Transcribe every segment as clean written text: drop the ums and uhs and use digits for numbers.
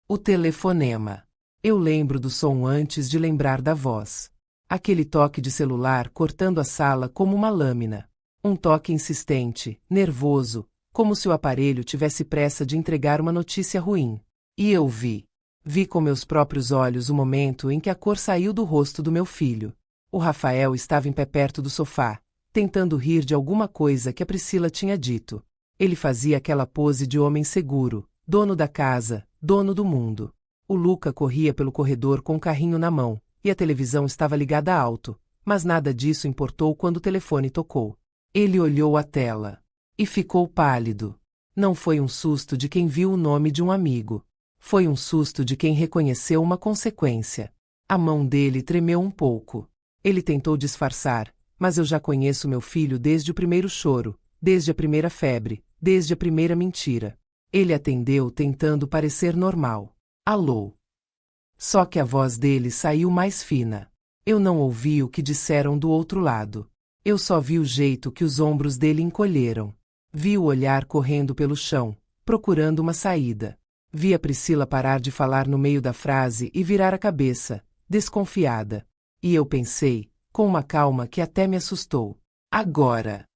O telefonema. Eu lembro do som antes de lembrar da voz. Aquele toque de celular cortando a sala como uma lâmina. Um toque insistente, nervoso, como se o aparelho tivesse pressa de entregar uma notícia ruim. E eu vi. Vi com meus próprios olhos o momento em que a cor saiu do rosto do meu filho. O Rafael estava em pé perto do sofá, tentando rir de alguma coisa que a Priscila tinha dito. Ele fazia aquela pose de homem seguro, dono da casa, dono do mundo. O Luca corria pelo corredor com o carrinho na mão, e a televisão estava ligada alto, mas nada disso importou quando o telefone tocou. Ele olhou a tela. E ficou pálido. Não foi um susto de quem viu o nome de um amigo. Foi um susto de quem reconheceu uma consequência. A mão dele tremeu um pouco. Ele tentou disfarçar, mas eu já conheço meu filho desde o primeiro choro, desde a primeira febre, desde a primeira mentira. Ele atendeu tentando parecer normal. Alô. Só que a voz dele saiu mais fina. Eu não ouvi o que disseram do outro lado. Eu só vi o jeito que os ombros dele encolheram. Vi o olhar correndo pelo chão, procurando uma saída. Vi a Priscila parar de falar no meio da frase e virar a cabeça, desconfiada. E eu pensei, com uma calma que até me assustou. Agora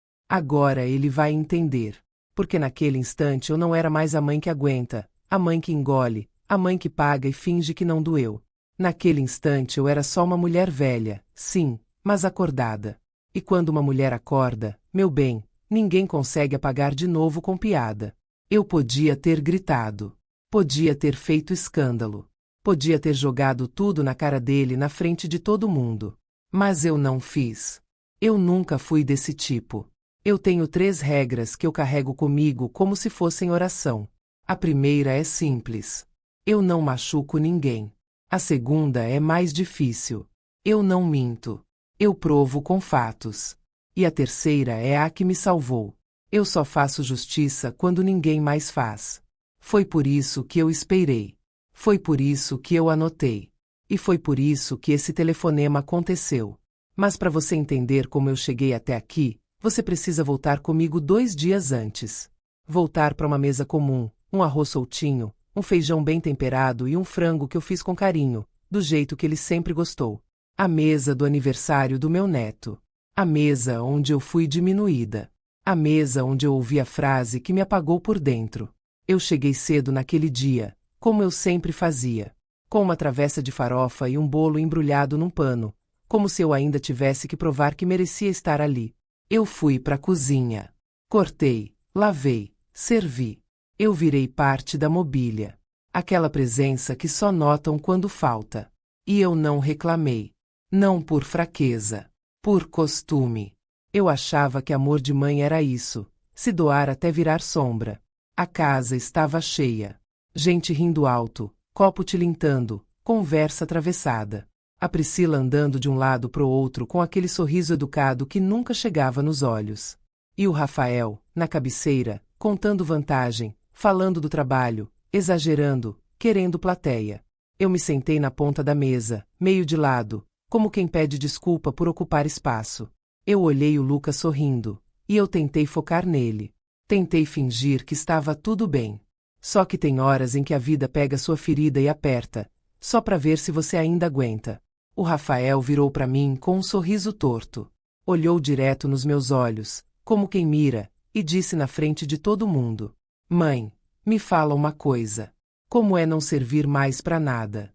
ele vai entender. Porque naquele instante eu não era mais a mãe que aguenta, a mãe que engole, a mãe que paga e finge que não doeu. Naquele instante eu era só uma mulher velha, sim, mas acordada. E quando uma mulher acorda, meu bem, ninguém consegue apagar de novo com piada. Eu podia ter gritado. Podia ter feito escândalo. Podia ter jogado tudo na cara dele na frente de todo mundo. Mas eu não fiz. Eu nunca fui desse tipo. Eu tenho 3 regras que eu carrego comigo como se fossem oração. A primeira é simples. Eu não machuco ninguém. A segunda é mais difícil. Eu não minto. Eu provo com fatos. E a terceira é a que me salvou. Eu só faço justiça quando ninguém mais faz. Foi por isso que eu esperei. Foi por isso que eu anotei. E foi por isso que esse telefonema aconteceu. Mas para você entender como eu cheguei até aqui, você precisa voltar comigo 2 dias antes. Voltar para uma mesa comum, um arroz soltinho, um feijão bem temperado e um frango que eu fiz com carinho, do jeito que ele sempre gostou. A mesa do aniversário do meu neto. A mesa onde eu fui diminuída. A mesa onde eu ouvi a frase que me apagou por dentro. Eu cheguei cedo naquele dia, como eu sempre fazia. Com uma travessa de farofa e um bolo embrulhado num pano, como se eu ainda tivesse que provar que merecia estar ali. Eu fui para a cozinha. Cortei, lavei, servi. Eu virei parte da mobília. Aquela presença que só notam quando falta. E eu não reclamei. Não por fraqueza. Por costume. Eu achava que amor de mãe era isso, se doar até virar sombra. A casa estava cheia. Gente rindo alto, copo tilintando, conversa atravessada. A Priscila andando de um lado pro outro com aquele sorriso educado que nunca chegava nos olhos. E o Rafael, na cabeceira, contando vantagem, falando do trabalho, exagerando, querendo plateia. Eu me sentei na ponta da mesa, meio de lado, como quem pede desculpa por ocupar espaço. Eu olhei o Lucas sorrindo, e eu tentei focar nele. Tentei fingir que estava tudo bem. Só que tem horas em que a vida pega sua ferida e aperta, só para ver se você ainda aguenta. O Rafael virou para mim com um sorriso torto. Olhou direto nos meus olhos, como quem mira, e disse na frente de todo mundo: Mãe, me fala uma coisa. Como é não servir mais para nada?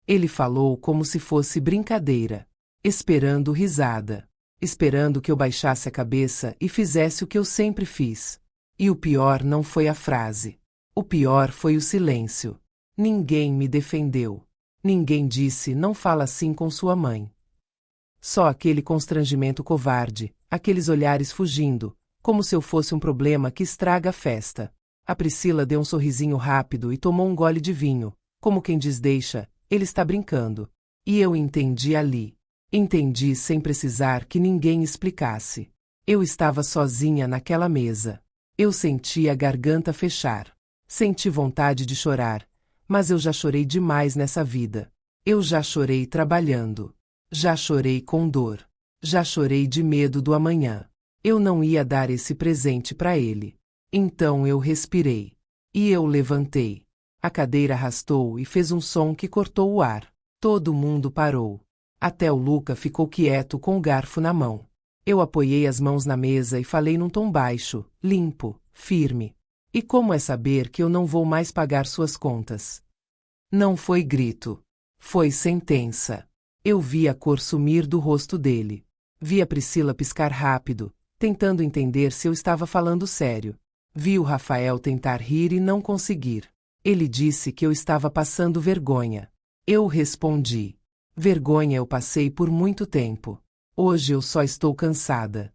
Ele falou como se fosse brincadeira, esperando risada, esperando que eu baixasse a cabeça e fizesse o que eu sempre fiz. E o pior não foi a frase. O pior foi o silêncio. Ninguém me defendeu. Ninguém disse não fala assim com sua mãe. Só aquele constrangimento covarde, aqueles olhares fugindo, como se eu fosse um problema que estraga a festa. A Priscila deu um sorrisinho rápido e tomou um gole de vinho, como quem diz deixa, ele está brincando. E eu entendi ali. Entendi sem precisar que ninguém explicasse. Eu estava sozinha naquela mesa. Eu senti a garganta fechar. Senti vontade de chorar, mas eu já chorei demais nessa vida. Eu já chorei trabalhando. Já chorei com dor. Já chorei de medo do amanhã. Eu não ia dar esse presente para ele. Então eu respirei. E eu levantei. A cadeira arrastou e fez um som que cortou o ar. Todo mundo parou. Até o Luca ficou quieto com o garfo na mão. Eu apoiei as mãos na mesa e falei num tom baixo, limpo, firme. E como é saber que eu não vou mais pagar suas contas? Não foi grito. Foi sentença. Eu vi a cor sumir do rosto dele. Vi a Priscila piscar rápido, tentando entender se eu estava falando sério. Vi o Rafael tentar rir e não conseguir. Ele disse que eu estava passando vergonha. Eu respondi. Vergonha eu passei por muito tempo. Hoje eu só estou cansada.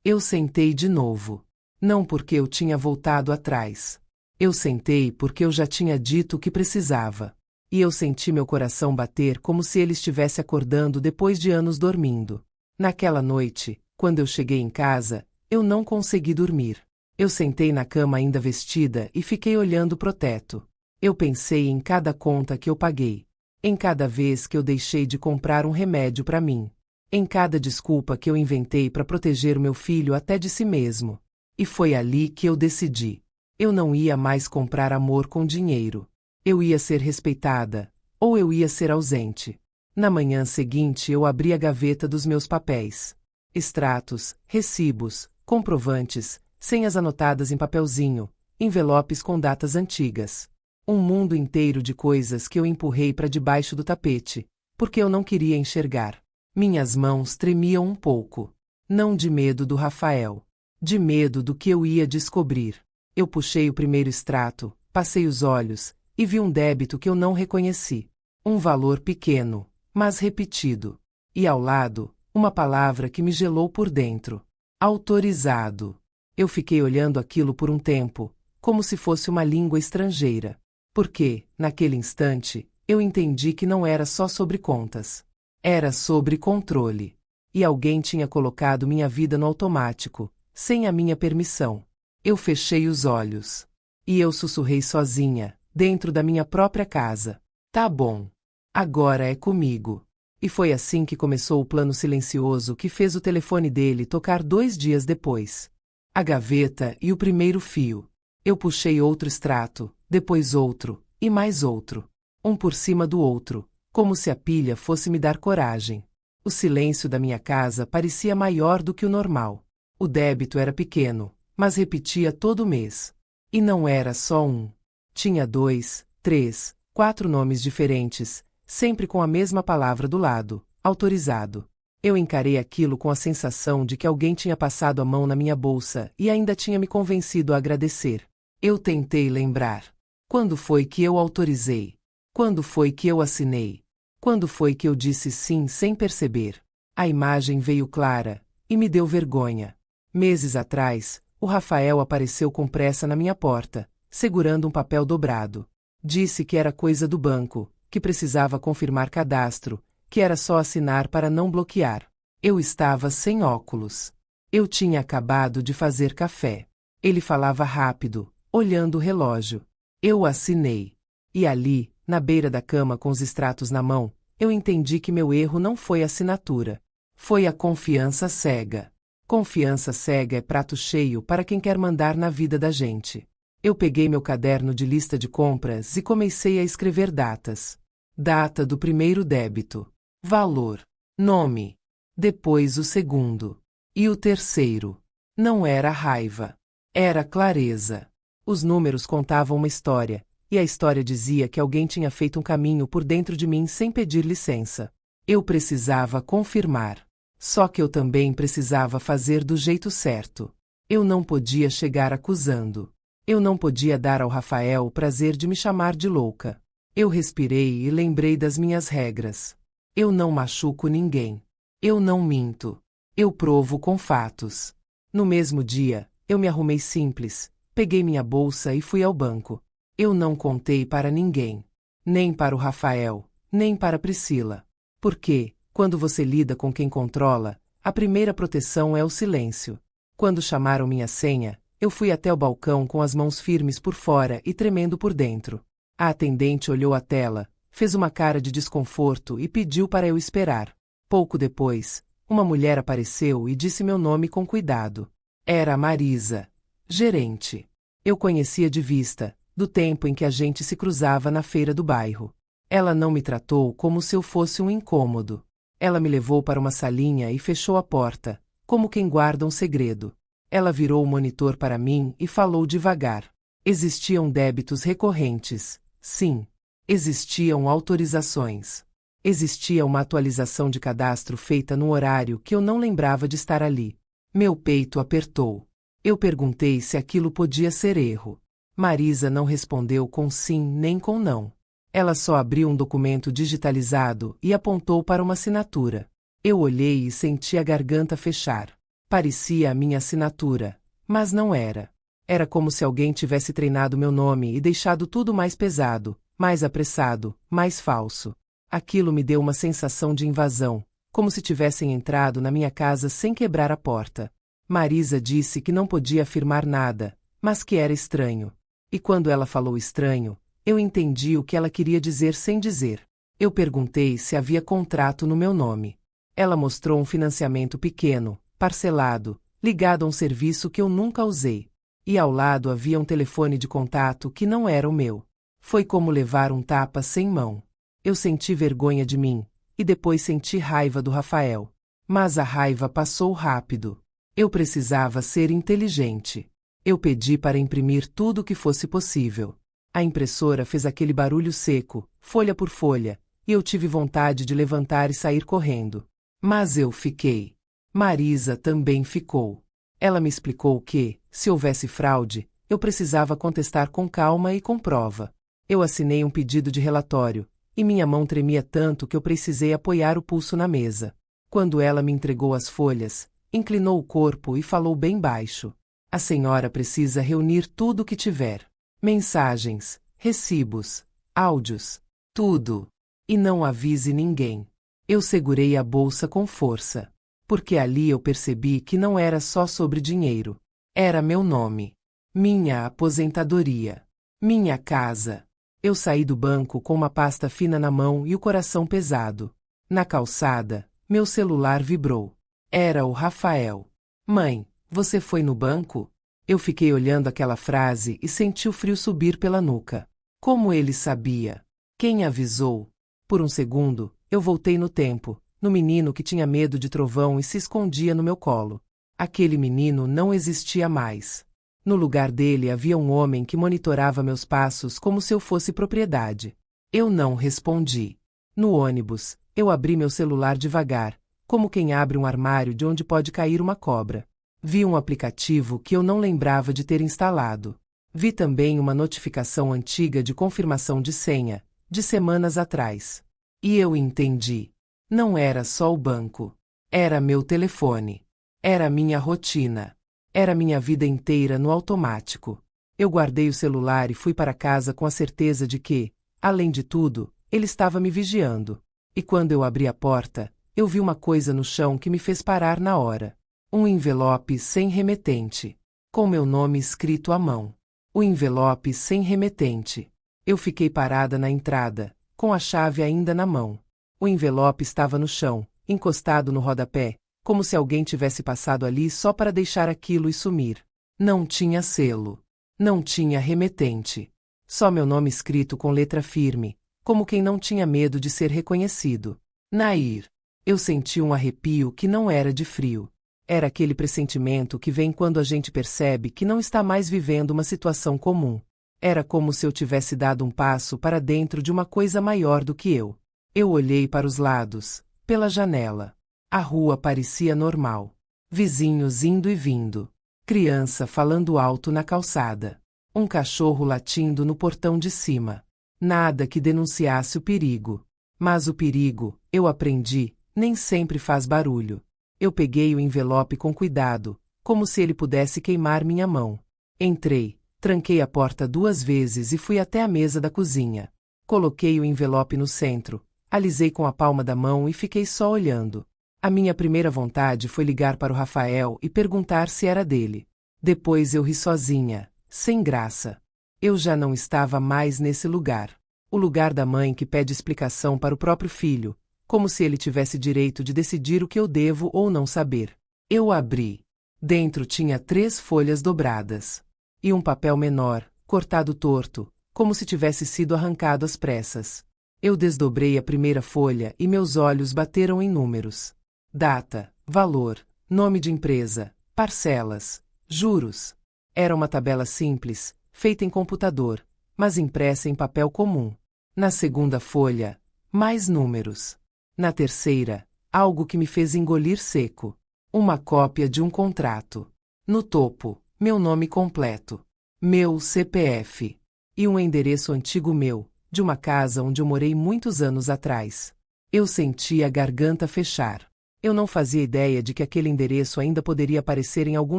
Eu sentei de novo. Não porque eu tinha voltado atrás. Eu sentei porque eu já tinha dito o que precisava. E eu senti meu coração bater como se ele estivesse acordando depois de anos dormindo. Naquela noite, quando eu cheguei em casa, eu não consegui dormir. Eu sentei na cama ainda vestida e fiquei olhando pro teto. Eu pensei em cada conta que eu paguei. Em cada vez que eu deixei de comprar um remédio para mim. Em cada desculpa que eu inventei para proteger o meu filho até de si mesmo. E foi ali que eu decidi. Eu não ia mais comprar amor com dinheiro. Eu ia ser respeitada, ou eu ia ser ausente. Na manhã seguinte eu abri a gaveta dos meus papéis. Extratos, recibos, comprovantes, senhas anotadas em papelzinho, envelopes com datas antigas. Um mundo inteiro de coisas que eu empurrei para debaixo do tapete, porque eu não queria enxergar. Minhas mãos tremiam um pouco. Não de medo do Rafael. De medo do que eu ia descobrir. Eu puxei o primeiro extrato, passei os olhos, e vi um débito que eu não reconheci. Um valor pequeno, mas repetido. E ao lado, uma palavra que me gelou por dentro. Autorizado. Eu fiquei olhando aquilo por um tempo, como se fosse uma língua estrangeira. Porque, naquele instante, eu entendi que não era só sobre contas. Era sobre controle. E alguém tinha colocado minha vida no automático, sem a minha permissão. Eu fechei os olhos. E eu sussurrei sozinha, dentro da minha própria casa. Tá bom. Agora é comigo. E foi assim que começou o plano silencioso que fez o telefone dele tocar 2 dias depois. A gaveta e o primeiro fio. Eu puxei outro extrato, depois outro, e mais outro. Um por cima do outro, como se a pilha fosse me dar coragem. O silêncio da minha casa parecia maior do que o normal. O débito era pequeno, mas repetia todo mês. E não era só um. Tinha 2, 3, 4 nomes diferentes, sempre com a mesma palavra do lado, autorizado. Eu encarei aquilo com a sensação de que alguém tinha passado a mão na minha bolsa e ainda tinha me convencido a agradecer. Eu tentei lembrar. Quando foi que eu autorizei? Quando foi que eu assinei? Quando foi que eu disse sim sem perceber? A imagem veio clara, e me deu vergonha. Meses atrás, o Rafael apareceu com pressa na minha porta, segurando um papel dobrado. Disse que era coisa do banco, que precisava confirmar cadastro, que era só assinar para não bloquear. Eu estava sem óculos. Eu tinha acabado de fazer café. Ele falava rápido, olhando o relógio. Eu assinei. E ali, na beira da cama com os extratos na mão, eu entendi que meu erro não foi a assinatura. Foi a confiança cega. Confiança cega é prato cheio para quem quer mandar na vida da gente. Eu peguei meu caderno de lista de compras e comecei a escrever datas. Data do primeiro débito. Valor. Nome. Depois o segundo. E o terceiro. Não era raiva. Era clareza. Os números contavam uma história, e a história dizia que alguém tinha feito um caminho por dentro de mim sem pedir licença. Eu precisava confirmar. Só que eu também precisava fazer do jeito certo. Eu não podia chegar acusando. Eu não podia dar ao Rafael o prazer de me chamar de louca. Eu respirei e lembrei das minhas regras. Eu não machuco ninguém. Eu não minto. Eu provo com fatos. No mesmo dia, eu me arrumei simples, peguei minha bolsa e fui ao banco. Eu não contei para ninguém. Nem para o Rafael, nem para Priscila. Porque, quando você lida com quem controla, a primeira proteção é o silêncio. Quando chamaram minha senha, eu fui até o balcão com as mãos firmes por fora e tremendo por dentro. A atendente olhou a tela, fez uma cara de desconforto e pediu para eu esperar. Pouco depois, uma mulher apareceu e disse meu nome com cuidado. Era a Marisa, gerente. Eu conhecia de vista, do tempo em que a gente se cruzava na feira do bairro. Ela não me tratou como se eu fosse um incômodo. Ela me levou para uma salinha e fechou a porta, como quem guarda um segredo. Ela virou o monitor para mim e falou devagar. Existiam débitos recorrentes, sim. Existiam autorizações. Existia uma atualização de cadastro feita no horário que eu não lembrava de estar ali. Meu peito apertou. Eu perguntei se aquilo podia ser erro. Marisa não respondeu com sim nem com não. Ela só abriu um documento digitalizado e apontou para uma assinatura. Eu olhei e senti a garganta fechar. Parecia a minha assinatura, mas não era. Era como se alguém tivesse treinado meu nome e deixado tudo mais pesado, mais apressado, mais falso. Aquilo me deu uma sensação de invasão, como se tivessem entrado na minha casa sem quebrar a porta. Marisa disse que não podia afirmar nada, mas que era estranho. E quando ela falou estranho, eu entendi o que ela queria dizer sem dizer. Eu perguntei se havia contrato no meu nome. Ela mostrou um financiamento pequeno, parcelado, ligado a um serviço que eu nunca usei. E ao lado havia um telefone de contato que não era o meu. Foi como levar um tapa sem mão. Eu senti vergonha de mim, e depois senti raiva do Rafael. Mas a raiva passou rápido. Eu precisava ser inteligente. Eu pedi para imprimir tudo o que fosse possível. A impressora fez aquele barulho seco, folha por folha, e eu tive vontade de levantar e sair correndo. Mas eu fiquei. Marisa também ficou. Ela me explicou que, se houvesse fraude, eu precisava contestar com calma e com prova. Eu assinei um pedido de relatório, e minha mão tremia tanto que eu precisei apoiar o pulso na mesa. Quando ela me entregou as folhas, inclinou o corpo e falou bem baixo. A senhora precisa reunir tudo o que tiver. Mensagens, recibos, áudios, tudo. E não avise ninguém. Eu segurei a bolsa com força. Porque ali eu percebi que não era só sobre dinheiro. Era meu nome. Minha aposentadoria. Minha casa. Eu saí do banco com uma pasta fina na mão e o coração pesado. Na calçada, meu celular vibrou. Era o Rafael. Mãe, você foi no banco? Eu fiquei olhando aquela frase e senti o frio subir pela nuca. Como ele sabia? Quem avisou? Por um segundo, eu voltei no tempo, no menino que tinha medo de trovão e se escondia no meu colo. Aquele menino não existia mais. No lugar dele havia um homem que monitorava meus passos como se eu fosse propriedade. Eu não respondi. No ônibus, eu abri meu celular devagar, como quem abre um armário de onde pode cair uma cobra. Vi um aplicativo que eu não lembrava de ter instalado. Vi também uma notificação antiga de confirmação de senha, de semanas atrás. E eu entendi. Não era só o banco. Era meu telefone. Era minha rotina. Era minha vida inteira no automático. Eu guardei o celular e fui para casa com a certeza de que, além de tudo, ele estava me vigiando. E quando eu abri a porta, eu vi uma coisa no chão que me fez parar na hora. Um envelope sem remetente. Com meu nome escrito à mão. O envelope sem remetente. Eu fiquei parada na entrada, com a chave ainda na mão. O envelope estava no chão, encostado no rodapé, como se alguém tivesse passado ali só para deixar aquilo e sumir. Não tinha selo. Não tinha remetente. Só meu nome escrito com letra firme, como quem não tinha medo de ser reconhecido. Nair. Eu senti um arrepio que não era de frio. Era aquele pressentimento que vem quando a gente percebe que não está mais vivendo uma situação comum. Era como se eu tivesse dado um passo para dentro de uma coisa maior do que eu. Eu olhei para os lados, pela janela. A rua parecia normal. Vizinhos indo e vindo. Criança falando alto na calçada. Um cachorro latindo no portão de cima. Nada que denunciasse o perigo. Mas o perigo, eu aprendi, nem sempre faz barulho. Eu peguei o envelope com cuidado, como se ele pudesse queimar minha mão. Entrei, tranquei a porta 2 vezes e fui até a mesa da cozinha. Coloquei o envelope no centro, alisei com a palma da mão e fiquei só olhando. A minha primeira vontade foi ligar para o Rafael e perguntar se era dele. Depois eu ri sozinha, sem graça. Eu já não estava mais nesse lugar. O lugar da mãe que pede explicação para o próprio filho, como se ele tivesse direito de decidir o que eu devo ou não saber. Eu abri. Dentro tinha 3 folhas dobradas. E um papel menor, cortado torto, como se tivesse sido arrancado às pressas. Eu desdobrei a primeira folha e meus olhos bateram em números. Data, valor, nome de empresa, parcelas, juros. Era uma tabela simples, feita em computador, mas impressa em papel comum. Na segunda folha, mais números. Na terceira, algo que me fez engolir seco. Uma cópia de um contrato. No topo, meu nome completo. Meu CPF. E um endereço antigo meu, de uma casa onde eu morei muitos anos atrás. Eu senti a garganta fechar. Eu não fazia ideia de que aquele endereço ainda poderia aparecer em algum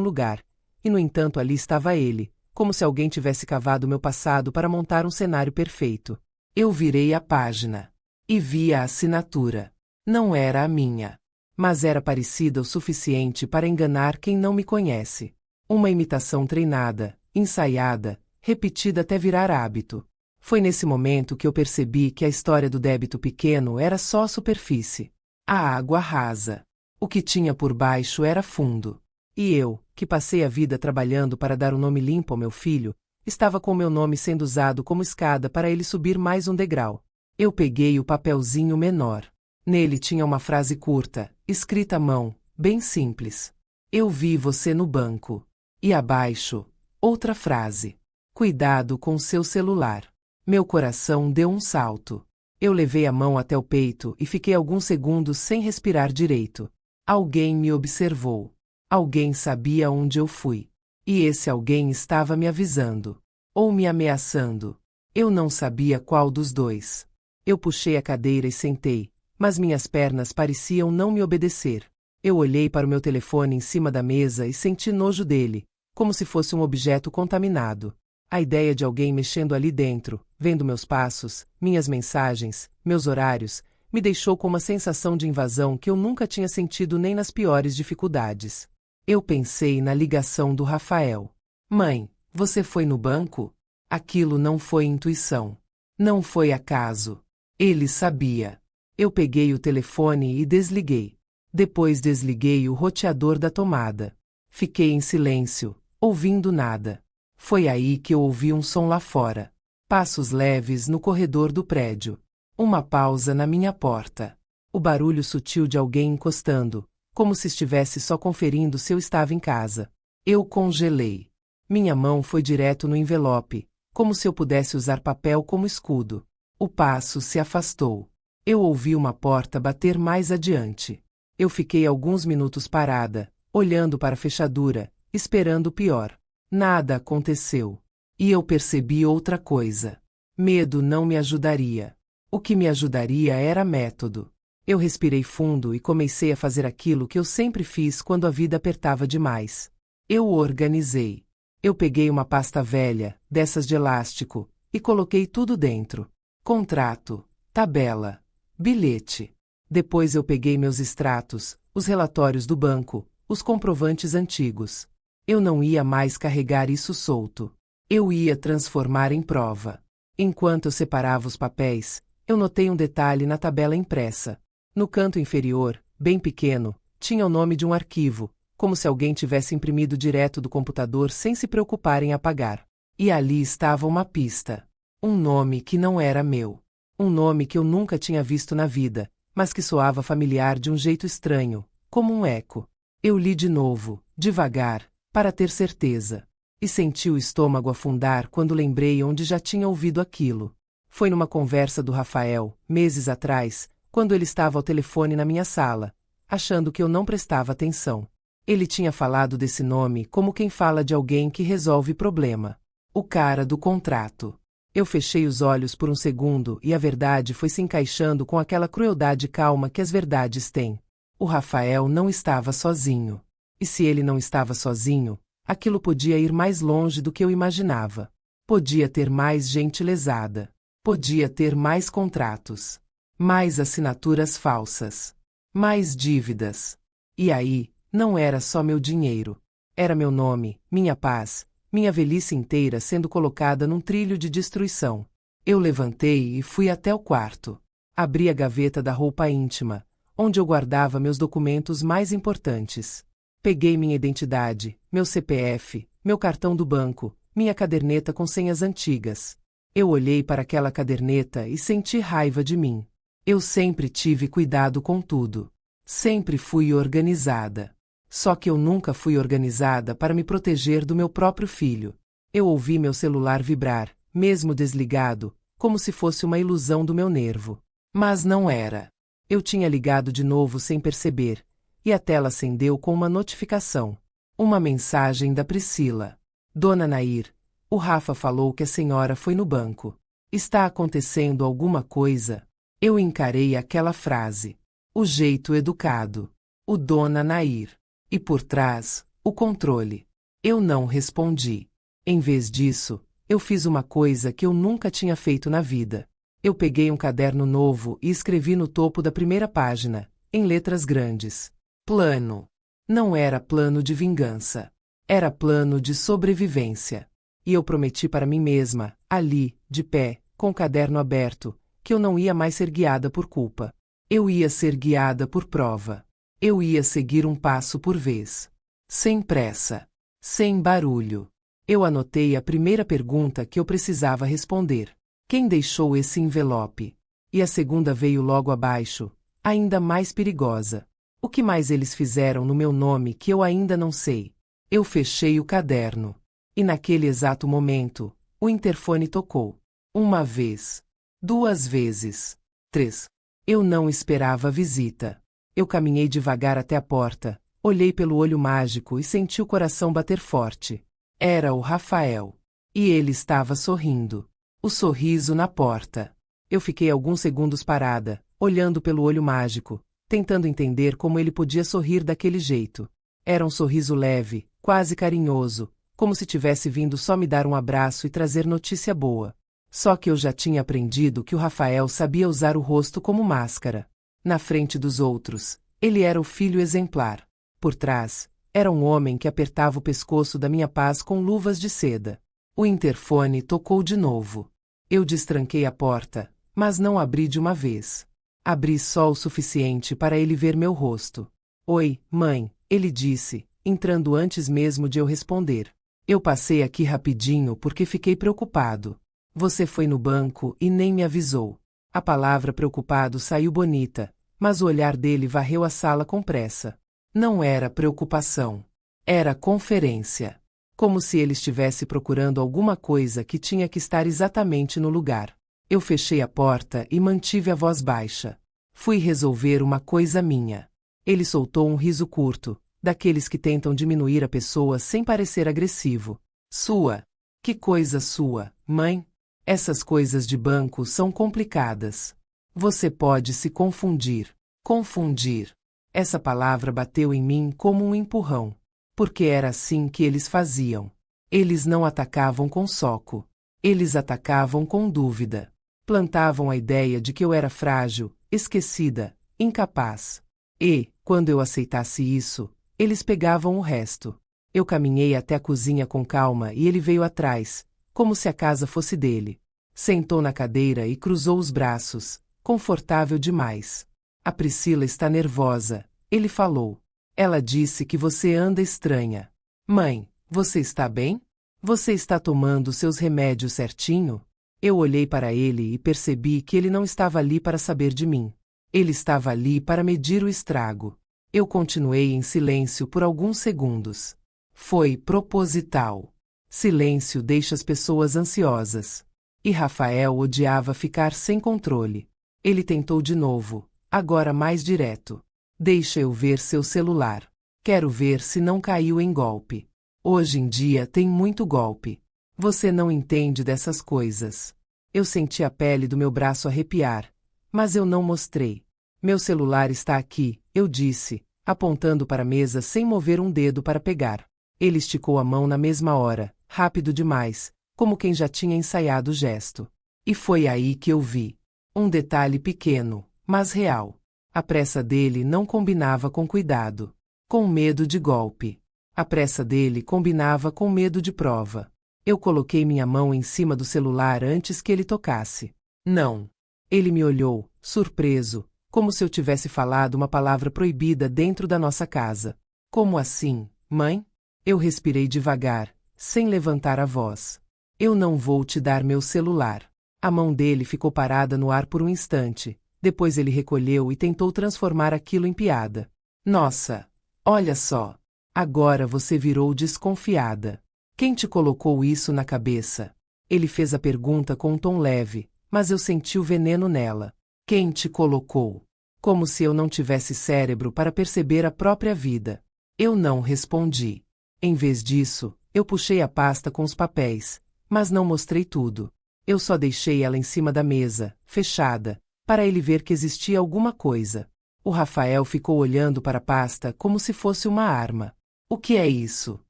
lugar, e no entanto ali estava ele, como se alguém tivesse cavado meu passado para montar um cenário perfeito. Eu virei a página. E vi a assinatura. Não era a minha. Mas era parecida o suficiente para enganar quem não me conhece. Uma imitação treinada, ensaiada, repetida até virar hábito. Foi nesse momento que eu percebi que a história do débito pequeno era só a superfície. A água rasa. O que tinha por baixo era fundo. E eu, que passei a vida trabalhando para dar um nome limpo ao meu filho, estava com meu nome sendo usado como escada para ele subir mais um degrau. Eu peguei o papelzinho menor. Nele tinha uma frase curta, escrita à mão, bem simples. Eu vi você no banco. E abaixo, outra frase. Cuidado com seu celular. Meu coração deu um salto. Eu levei a mão até o peito e fiquei alguns segundos sem respirar direito. Alguém me observou. Alguém sabia onde eu fui. E esse alguém estava me avisando. Ou me ameaçando. Eu não sabia qual dos dois. Eu puxei a cadeira e sentei, mas minhas pernas pareciam não me obedecer. Eu olhei para o meu telefone em cima da mesa e senti nojo dele, como se fosse um objeto contaminado. A ideia de alguém mexendo ali dentro, vendo meus passos, minhas mensagens, meus horários, me deixou com uma sensação de invasão que eu nunca tinha sentido nem nas piores dificuldades. Eu pensei na ligação do Rafael. Mãe, você foi no banco? Aquilo não foi intuição. Não foi acaso. Ele sabia. Eu peguei o telefone e desliguei. Depois desliguei o roteador da tomada. Fiquei em silêncio, ouvindo nada. Foi aí que eu ouvi um som lá fora. Passos leves no corredor do prédio. Uma pausa na minha porta. O barulho sutil de alguém encostando, como se estivesse só conferindo se eu estava em casa. Eu congelei. Minha mão foi direto no envelope, como se eu pudesse usar papel como escudo. O passo se afastou. Eu ouvi uma porta bater mais adiante. Eu fiquei alguns minutos parada, olhando para a fechadura, esperando o pior. Nada aconteceu. E eu percebi outra coisa. Medo não me ajudaria. O que me ajudaria era método. Eu respirei fundo e comecei a fazer aquilo que eu sempre fiz quando a vida apertava demais. Eu organizei. Eu peguei uma pasta velha, dessas de elástico, e coloquei tudo dentro. Contrato, tabela, bilhete. Depois eu peguei meus extratos, os relatórios do banco, os comprovantes antigos. Eu não ia mais carregar isso solto. Eu ia transformar em prova. Enquanto eu separava os papéis, eu notei um detalhe na tabela impressa. No canto inferior, bem pequeno, tinha o nome de um arquivo, como se alguém tivesse imprimido direto do computador sem se preocupar em apagar. E ali estava uma pista. Um nome que não era meu. Um nome que eu nunca tinha visto na vida, mas que soava familiar de um jeito estranho, como um eco. Eu li de novo, devagar, para ter certeza. E senti o estômago afundar quando lembrei onde já tinha ouvido aquilo. Foi numa conversa do Rafael, meses atrás, quando ele estava ao telefone na minha sala, achando que eu não prestava atenção. Ele tinha falado desse nome como quem fala de alguém que resolve problema. O cara do contrato. Eu fechei os olhos por um segundo e a verdade foi se encaixando com aquela crueldade calma que as verdades têm. O Rafael não estava sozinho. E se ele não estava sozinho, aquilo podia ir mais longe do que eu imaginava. Podia ter mais gente lesada. Podia ter mais contratos. Mais assinaturas falsas. Mais dívidas. E aí, não era só meu dinheiro. Era meu nome, minha paz, minha velhice inteira sendo colocada num trilho de destruição. Eu levantei e fui até o quarto. Abri a gaveta da roupa íntima, onde eu guardava meus documentos mais importantes. Peguei minha identidade, meu CPF, meu cartão do banco, minha caderneta com senhas antigas. Eu olhei para aquela caderneta e senti raiva de mim. Eu sempre tive cuidado com tudo. Sempre fui organizada. Só que eu nunca fui organizada para me proteger do meu próprio filho. Eu ouvi meu celular vibrar, mesmo desligado, como se fosse uma ilusão do meu nervo. Mas não era. Eu tinha ligado de novo sem perceber, e a tela acendeu com uma notificação. Uma mensagem da Priscila. Dona Nair, o Rafa falou que a senhora foi no banco. Está acontecendo alguma coisa? Eu encarei aquela frase. O jeito educado. O Dona Nair. E por trás, o controle. Eu não respondi. Em vez disso, eu fiz uma coisa que eu nunca tinha feito na vida. Eu peguei um caderno novo e escrevi no topo da primeira página, em letras grandes. Plano. Não era plano de vingança. Era plano de sobrevivência. E eu prometi para mim mesma, ali, de pé, com o caderno aberto, que eu não ia mais ser guiada por culpa. Eu ia ser guiada por prova. Eu ia seguir um passo por vez. Sem pressa. Sem barulho. Eu anotei a primeira pergunta que eu precisava responder. Quem deixou esse envelope? E a segunda veio logo abaixo, ainda mais perigosa. O que mais eles fizeram no meu nome que eu ainda não sei? Eu fechei o caderno. E naquele exato momento, o interfone tocou. Uma vez. 2 vezes. 3. Eu não esperava a visita. Eu caminhei devagar até a porta, olhei pelo olho mágico e senti o coração bater forte. Era o Rafael. E ele estava sorrindo. O sorriso na porta. Eu fiquei alguns segundos parada, olhando pelo olho mágico, tentando entender como ele podia sorrir daquele jeito. Era um sorriso leve, quase carinhoso, como se tivesse vindo só me dar um abraço e trazer notícia boa. Só que eu já tinha aprendido que o Rafael sabia usar o rosto como máscara. Na frente dos outros, ele era o filho exemplar. Por trás, era um homem que apertava o pescoço da minha paz com luvas de seda. O interfone tocou de novo. Eu destranquei a porta, mas não abri de uma vez. Abri só o suficiente para ele ver meu rosto. Oi, mãe, ele disse, entrando antes mesmo de eu responder. Eu passei aqui rapidinho porque fiquei preocupado. Você foi no banco e nem me avisou. A palavra preocupado saiu bonita, mas o olhar dele varreu a sala com pressa. Não era preocupação. Era conferência. Como se ele estivesse procurando alguma coisa que tinha que estar exatamente no lugar. Eu fechei a porta e mantive a voz baixa. Fui resolver uma coisa minha. Ele soltou um riso curto, daqueles que tentam diminuir a pessoa sem parecer agressivo. Sua? Que coisa sua, mãe? Essas coisas de banco são complicadas. Você pode se confundir. Confundir. Essa palavra bateu em mim como um empurrão. Porque era assim que eles faziam. Eles não atacavam com soco. Eles atacavam com dúvida. Plantavam a ideia de que eu era frágil, esquecida, incapaz. E, quando eu aceitasse isso, eles pegavam o resto. Eu caminhei até a cozinha com calma e ele veio atrás, como se a casa fosse dele. Sentou na cadeira e cruzou os braços, confortável demais. A Priscila está nervosa, ele falou. Ela disse que você anda estranha. Mãe, você está bem? Você está tomando seus remédios certinho? Eu olhei para ele e percebi que ele não estava ali para saber de mim. Ele estava ali para medir o estrago. Eu continuei em silêncio por alguns segundos. Foi proposital. Silêncio deixa as pessoas ansiosas. E Rafael odiava ficar sem controle. Ele tentou de novo, agora mais direto. Deixa eu ver seu celular. Quero ver se não caiu em golpe. Hoje em dia tem muito golpe. Você não entende dessas coisas. Eu senti a pele do meu braço arrepiar, mas eu não mostrei. Meu celular está aqui, eu disse, apontando para a mesa sem mover um dedo para pegar. Ele esticou a mão na mesma hora, rápido demais, como quem já tinha ensaiado o gesto. E foi aí que eu vi. Um detalhe pequeno, mas real. A pressa dele não combinava com cuidado. Com medo de golpe. A pressa dele combinava com medo de prova. Eu coloquei minha mão em cima do celular antes que ele tocasse. Não. Ele me olhou, surpreso, como se eu tivesse falado uma palavra proibida dentro da nossa casa. Como assim, mãe? Eu respirei devagar, sem levantar a voz. Eu não vou te dar meu celular. A mão dele ficou parada no ar por um instante, depois ele recolheu e tentou transformar aquilo em piada. Nossa! Olha só! Agora você virou desconfiada. Quem te colocou isso na cabeça? Ele fez a pergunta com um tom leve, mas eu senti o veneno nela. Quem te colocou? Como se eu não tivesse cérebro para perceber a própria vida. Eu não respondi. Em vez disso, eu puxei a pasta com os papéis, mas não mostrei tudo. Eu só deixei ela em cima da mesa, fechada, para ele ver que existia alguma coisa. O Rafael ficou olhando para a pasta como se fosse uma arma. O que é isso?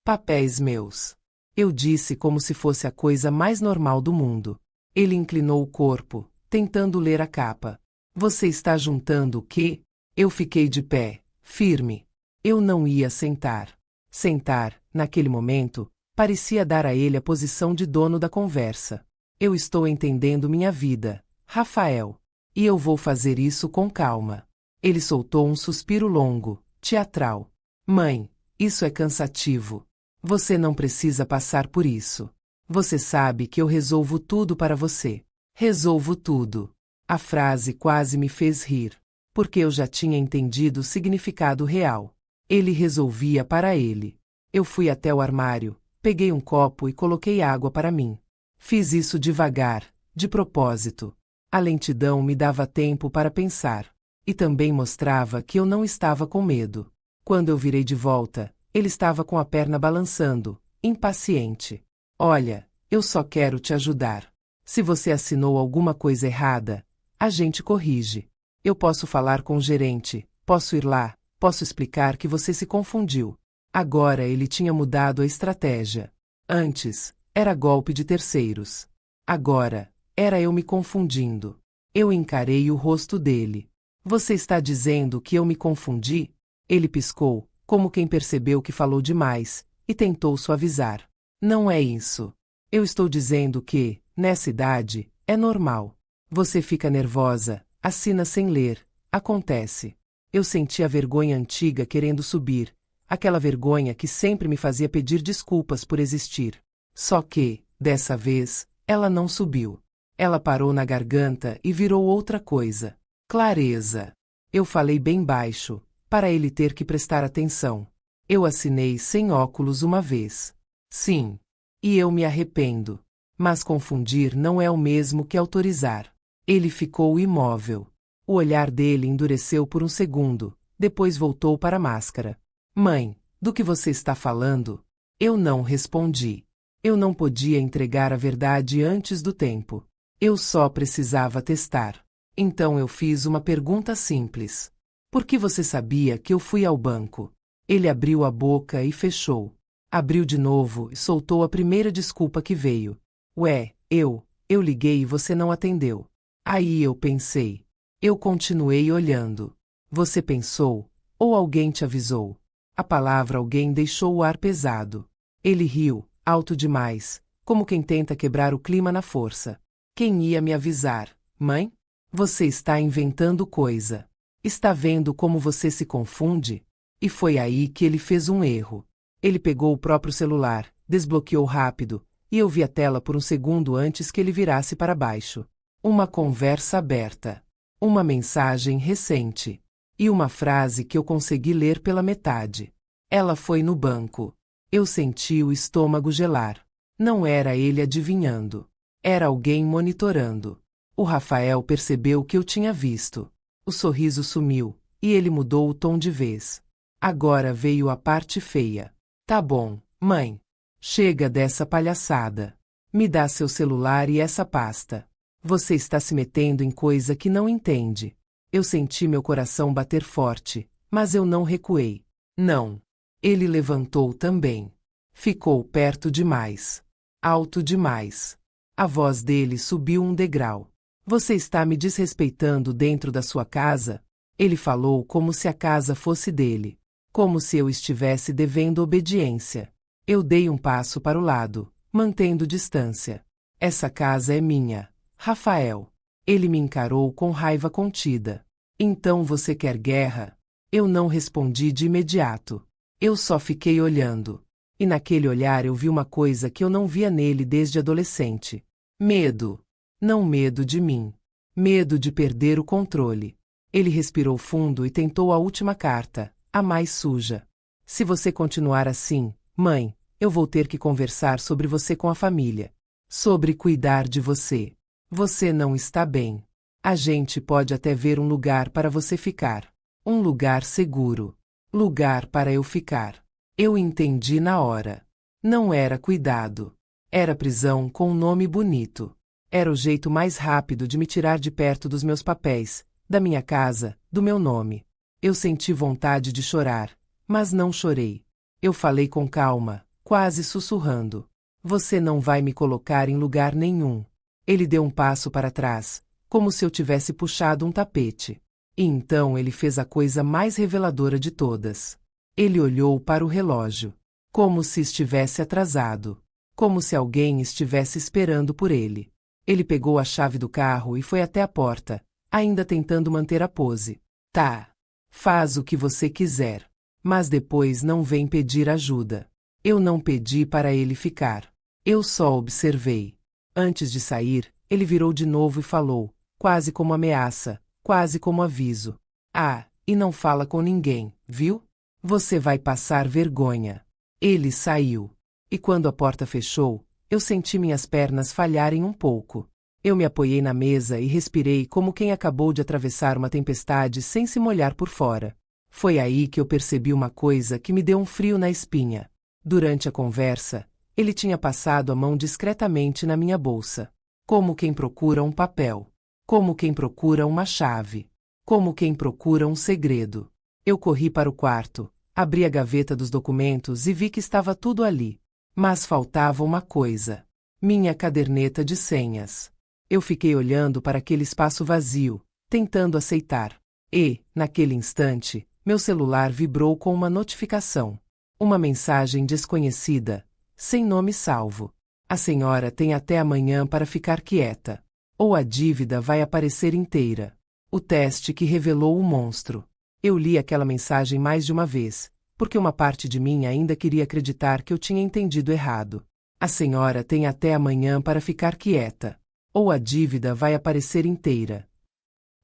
Papéis meus. Eu disse como se fosse a coisa mais normal do mundo. Ele inclinou o corpo, tentando ler a capa. Você está juntando o quê? Eu fiquei de pé, firme. Eu não ia sentar. Sentar, naquele momento, parecia dar a ele a posição de dono da conversa. Eu estou entendendo minha vida, Rafael. E eu vou fazer isso com calma. Ele soltou um suspiro longo, teatral. Mãe, isso é cansativo. Você não precisa passar por isso. Você sabe que eu resolvo tudo para você. Resolvo tudo. A frase quase me fez rir, porque eu já tinha entendido o significado real. Ele resolvia para ele. Eu fui até o armário, peguei um copo e coloquei água para mim. Fiz isso devagar, de propósito. A lentidão me dava tempo para pensar. E também mostrava que eu não estava com medo. Quando eu virei de volta, ele estava com a perna balançando, impaciente. Olha, eu só quero te ajudar. Se você assinou alguma coisa errada, a gente corrige. Eu posso falar com o gerente, posso ir lá, posso explicar que você se confundiu. Agora ele tinha mudado a estratégia. Antes, era golpe de terceiros. Agora, era eu me confundindo. Eu encarei o rosto dele. Você está dizendo que eu me confundi? Ele piscou, como quem percebeu que falou demais, e tentou suavizar. Não é isso. Eu estou dizendo que, nessa idade, é normal. Você fica nervosa, assina sem ler, acontece. Eu senti a vergonha antiga querendo subir, aquela vergonha que sempre me fazia pedir desculpas por existir. Só que, dessa vez, ela não subiu. Ela parou na garganta e virou outra coisa. Clareza. Eu falei bem baixo, para ele ter que prestar atenção. Eu assinei sem óculos uma vez. Sim. E eu me arrependo. Mas confundir não é o mesmo que autorizar. Ele ficou imóvel. O olhar dele endureceu por um segundo, depois voltou para a máscara. Mãe, do que você está falando? Eu não respondi. Eu não podia entregar a verdade antes do tempo. Eu só precisava testar. Então eu fiz uma pergunta simples. Por que você sabia que eu fui ao banco? Ele abriu a boca e fechou. Abriu de novo e soltou a primeira desculpa que veio. Ué, eu liguei e você não atendeu. Aí eu pensei. Eu continuei olhando. Você pensou? Ou alguém te avisou? A palavra alguém deixou o ar pesado. Ele riu, alto demais, como quem tenta quebrar o clima na força. Quem ia me avisar? Mãe? Você está inventando coisa. Está vendo como você se confunde? E foi aí que ele fez um erro. Ele pegou o próprio celular, desbloqueou rápido, e eu vi a tela por um segundo antes que ele virasse para baixo. Uma conversa aberta. Uma mensagem recente. E uma frase que eu consegui ler pela metade. Ela foi no banco. Eu senti o estômago gelar. Não era ele adivinhando. Era alguém monitorando. O Rafael percebeu que eu tinha visto. O sorriso sumiu, e ele mudou o tom de vez. Agora veio a parte feia. Tá bom, mãe. Chega dessa palhaçada. Me dá seu celular e essa pasta. Você está se metendo em coisa que não entende. Eu senti meu coração bater forte, mas eu não recuei. Não. Ele levantou também. Ficou perto demais. Alto demais. A voz dele subiu um degrau. Você está me desrespeitando dentro da sua casa? Ele falou como se a casa fosse dele. Como se eu estivesse devendo obediência. Eu dei um passo para o lado, mantendo distância. Essa casa é minha, Rafael. Ele me encarou com raiva contida. Então você quer guerra? Eu não respondi de imediato. Eu só fiquei olhando. E naquele olhar eu vi uma coisa que eu não via nele desde adolescente. Medo. Não medo de mim. Medo de perder o controle. Ele respirou fundo e tentou a última carta, a mais suja. Se você continuar assim, mãe, eu vou ter que conversar sobre você com a família. Sobre cuidar de você. Você não está bem. A gente pode até ver um lugar para você ficar. Um lugar seguro. Lugar para eu ficar. Eu entendi na hora. Não era cuidado. Era prisão com um nome bonito. Era o jeito mais rápido de me tirar de perto dos meus papéis, da minha casa, do meu nome. Eu senti vontade de chorar, mas não chorei. Eu falei com calma, quase sussurrando. Você não vai me colocar em lugar nenhum. Ele deu um passo para trás, como se eu tivesse puxado um tapete. E então ele fez a coisa mais reveladora de todas. Ele olhou para o relógio. Como se estivesse atrasado. Como se alguém estivesse esperando por ele. Ele pegou a chave do carro e foi até a porta, ainda tentando manter a pose. Tá. Faz o que você quiser. Mas depois não vem pedir ajuda. Eu não pedi para ele ficar. Eu só observei. Antes de sair, ele virou de novo e falou, quase como ameaça, quase como aviso. Ah, e não fala com ninguém, viu? Você vai passar vergonha. Ele saiu. E quando a porta fechou, eu senti minhas pernas falharem um pouco. Eu me apoiei na mesa e respirei como quem acabou de atravessar uma tempestade sem se molhar por fora. Foi aí que eu percebi uma coisa que me deu um frio na espinha. Durante a conversa, ele tinha passado a mão discretamente na minha bolsa. Como quem procura um papel. Como quem procura uma chave. Como quem procura um segredo. Eu corri para o quarto, abri a gaveta dos documentos e vi que estava tudo ali. Mas faltava uma coisa. Minha caderneta de senhas. Eu fiquei olhando para aquele espaço vazio, tentando aceitar. E, naquele instante, meu celular vibrou com uma notificação. Uma mensagem desconhecida, sem nome salvo. A senhora tem até amanhã para ficar quieta. Ou a dívida vai aparecer inteira. O teste que revelou o monstro. Eu li aquela mensagem mais de uma vez, porque uma parte de mim ainda queria acreditar que eu tinha entendido errado. A senhora tem até amanhã para ficar quieta. Ou a dívida vai aparecer inteira.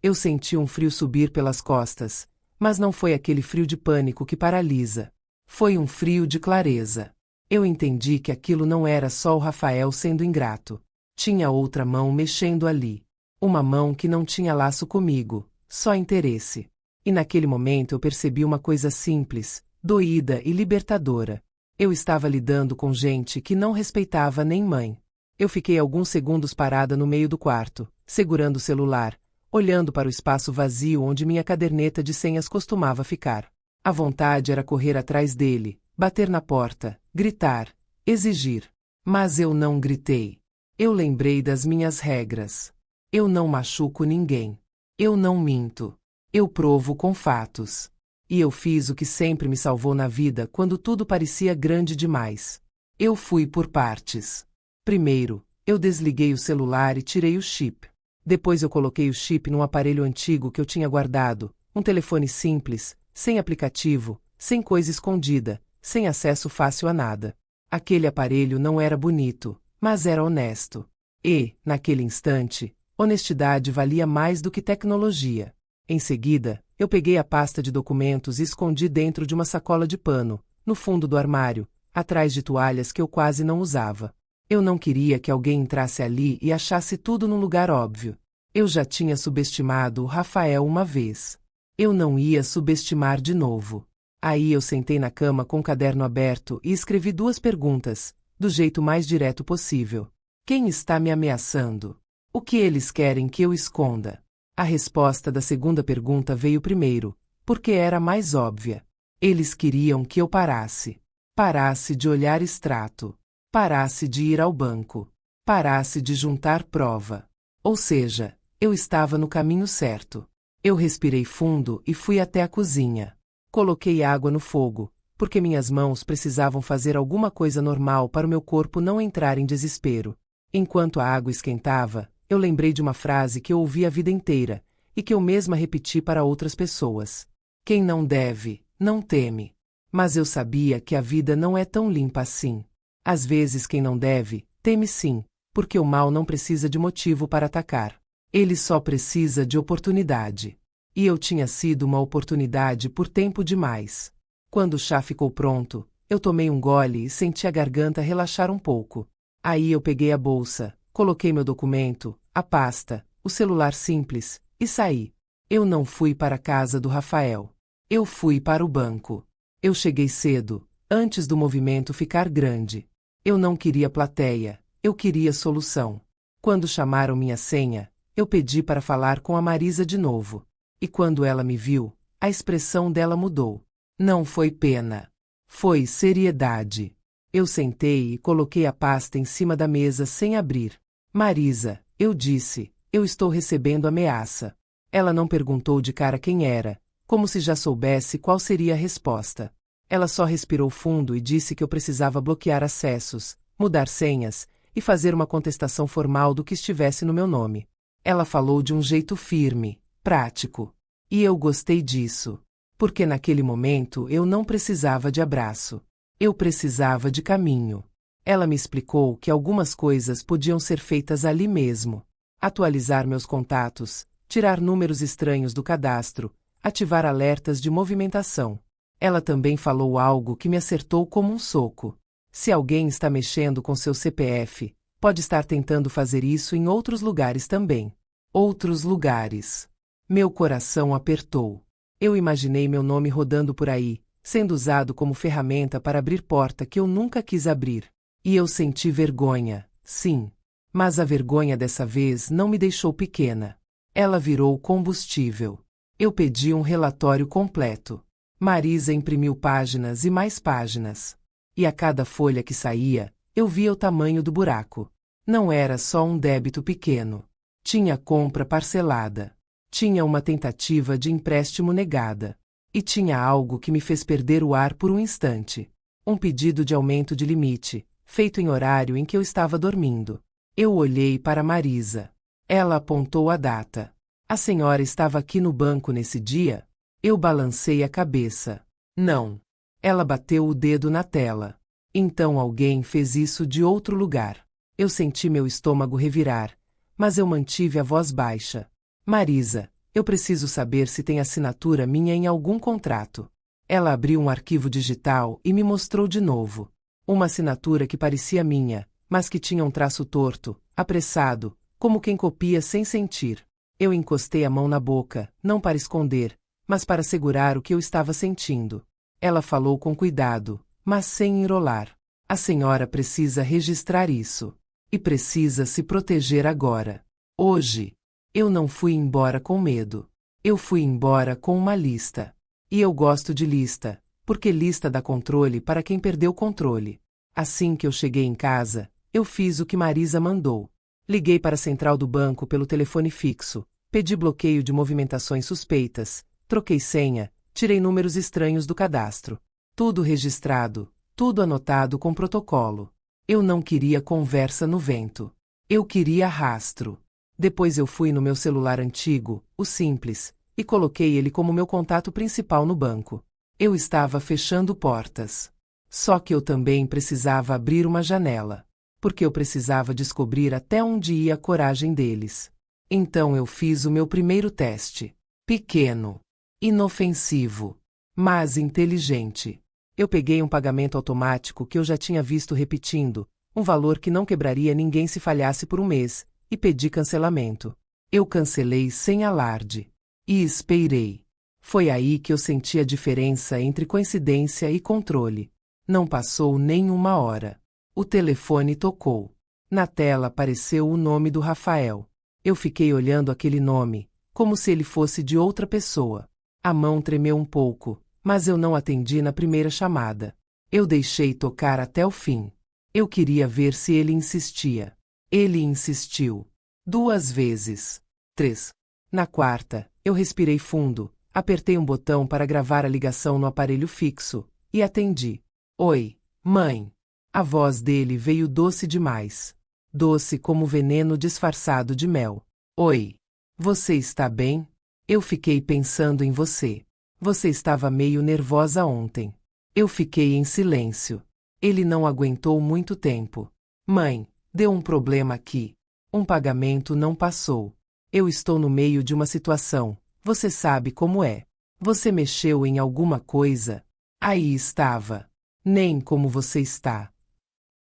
Eu senti um frio subir pelas costas, mas não foi aquele frio de pânico que paralisa. Foi um frio de clareza. Eu entendi que aquilo não era só o Rafael sendo ingrato. Tinha outra mão mexendo ali. Uma mão que não tinha laço comigo, só interesse. E naquele momento eu percebi uma coisa simples, doída e libertadora. Eu estava lidando com gente que não respeitava nem mãe. Eu fiquei alguns segundos parada no meio do quarto, segurando o celular, olhando para o espaço vazio onde minha caderneta de senhas costumava ficar. A vontade era correr atrás dele, bater na porta, gritar, exigir. Mas eu não gritei. Eu lembrei das minhas regras. Eu não machuco ninguém. Eu não minto. Eu provo com fatos. E eu fiz o que sempre me salvou na vida quando tudo parecia grande demais. Eu fui por partes. Primeiro, eu desliguei o celular e tirei o chip. Depois eu coloquei o chip num aparelho antigo que eu tinha guardado, um telefone simples, sem aplicativo, sem coisa escondida, sem acesso fácil a nada. Aquele aparelho não era bonito, mas era honesto. E, naquele instante, honestidade valia mais do que tecnologia. Em seguida, eu peguei a pasta de documentos e escondi dentro de uma sacola de pano, no fundo do armário, atrás de toalhas que eu quase não usava. Eu não queria que alguém entrasse ali e achasse tudo num lugar óbvio. Eu já tinha subestimado o Rafael uma vez. Eu não ia subestimar de novo. Aí eu sentei na cama com o caderno aberto e escrevi 2 perguntas, do jeito mais direto possível. Quem está me ameaçando? O que eles querem que eu esconda? A resposta da segunda pergunta veio primeiro, porque era mais óbvia. Eles queriam que eu parasse. Parasse de olhar extrato. Parasse de ir ao banco. Parasse de juntar prova. Ou seja, eu estava no caminho certo. Eu respirei fundo e fui até a cozinha. Coloquei água no fogo, porque minhas mãos precisavam fazer alguma coisa normal para o meu corpo não entrar em desespero. Enquanto a água esquentava, eu lembrei de uma frase que eu ouvi a vida inteira, e que eu mesma repeti para outras pessoas. Quem não deve, não teme. Mas eu sabia que a vida não é tão limpa assim. Às vezes quem não deve, teme sim, porque o mal não precisa de motivo para atacar. Ele só precisa de oportunidade. E eu tinha sido uma oportunidade por tempo demais. Quando o chá ficou pronto, eu tomei um gole e senti a garganta relaxar um pouco. Aí eu peguei a bolsa, coloquei meu documento, a pasta, o celular simples, e saí. Eu não fui para a casa do Rafael. Eu fui para o banco. Eu cheguei cedo, antes do movimento ficar grande. Eu não queria plateia, eu queria solução. Quando chamaram minha senha, eu pedi para falar com a Marisa de novo. E quando ela me viu, a expressão dela mudou. Não foi pena. Foi seriedade. Eu sentei e coloquei a pasta em cima da mesa sem abrir. Marisa, eu disse, eu estou recebendo ameaça. Ela não perguntou de cara quem era, como se já soubesse qual seria a resposta. Ela só respirou fundo e disse que eu precisava bloquear acessos, mudar senhas e fazer uma contestação formal do que estivesse no meu nome. Ela falou de um jeito firme, prático. E eu gostei disso. Porque naquele momento eu não precisava de abraço. Eu precisava de caminho. Ela me explicou que algumas coisas podiam ser feitas ali mesmo. Atualizar meus contatos, tirar números estranhos do cadastro, ativar alertas de movimentação. Ela também falou algo que me acertou como um soco. Se alguém está mexendo com seu CPF, pode estar tentando fazer isso em outros lugares também. Outros lugares. Meu coração apertou. Eu imaginei meu nome rodando por aí, sendo usado como ferramenta para abrir porta que eu nunca quis abrir. E eu senti vergonha, sim. Mas a vergonha dessa vez não me deixou pequena. Ela virou combustível. Eu pedi um relatório completo. Marisa imprimiu páginas e mais páginas. E a cada folha que saía, eu via o tamanho do buraco. Não era só um débito pequeno. Tinha compra parcelada. Tinha uma tentativa de empréstimo negada. E tinha algo que me fez perder o ar por um instante. Um pedido de aumento de limite, feito em horário em que eu estava dormindo. Eu olhei para Marisa. Ela apontou a data. A senhora estava aqui no banco nesse dia? Eu balancei a cabeça. Não. Ela bateu o dedo na tela. Então alguém fez isso de outro lugar. Eu senti meu estômago revirar, mas eu mantive a voz baixa. Marisa, eu preciso saber se tem assinatura minha em algum contrato. Ela abriu um arquivo digital e me mostrou de novo. Uma assinatura que parecia minha, mas que tinha um traço torto, apressado, como quem copia sem sentir. Eu encostei a mão na boca, não para esconder, mas para segurar o que eu estava sentindo. Ela falou com cuidado, mas sem enrolar. A senhora precisa registrar isso. E precisa se proteger agora. Hoje. Eu não fui embora com medo. Eu fui embora com uma lista. E eu gosto de lista, porque lista dá controle para quem perdeu o controle. Assim que eu cheguei em casa, eu fiz o que Marisa mandou. Liguei para a central do banco pelo telefone fixo, pedi bloqueio de movimentações suspeitas, troquei senha, tirei números estranhos do cadastro. Tudo registrado, tudo anotado com protocolo. Eu não queria conversa no vento. Eu queria rastro. Depois eu fui no meu celular antigo, o simples, e coloquei ele como meu contato principal no banco. Eu estava fechando portas. Só que eu também precisava abrir uma janela. Porque eu precisava descobrir até onde ia a coragem deles. Então eu fiz o meu primeiro teste. Pequeno. Inofensivo. Mas inteligente. Eu peguei um pagamento automático que eu já tinha visto repetindo, um valor que não quebraria ninguém se falhasse por um mês, e pedi cancelamento. Eu cancelei sem alarde. E esperei. Foi aí que eu senti a diferença entre coincidência e controle. Não passou nem uma hora. O telefone tocou. Na tela apareceu o nome do Rafael. Eu fiquei olhando aquele nome, como se ele fosse de outra pessoa. A mão tremeu um pouco, mas eu não atendi na primeira chamada. Eu deixei tocar até o fim. Eu queria ver se ele insistia. Ele insistiu. 2 vezes. 3. Na quarta, eu respirei fundo, apertei um botão para gravar a ligação no aparelho fixo, e atendi. Oi, mãe. A voz dele veio doce demais. Doce como veneno disfarçado de mel. Oi. Você está bem? Eu fiquei pensando em você. Você estava meio nervosa ontem. Eu fiquei em silêncio. Ele não aguentou muito tempo. Mãe, deu um problema aqui. Um pagamento não passou. Eu estou no meio de uma situação. Você sabe como é. Você mexeu em alguma coisa? Aí estava. Nem como você está.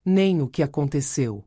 Nem o que aconteceu.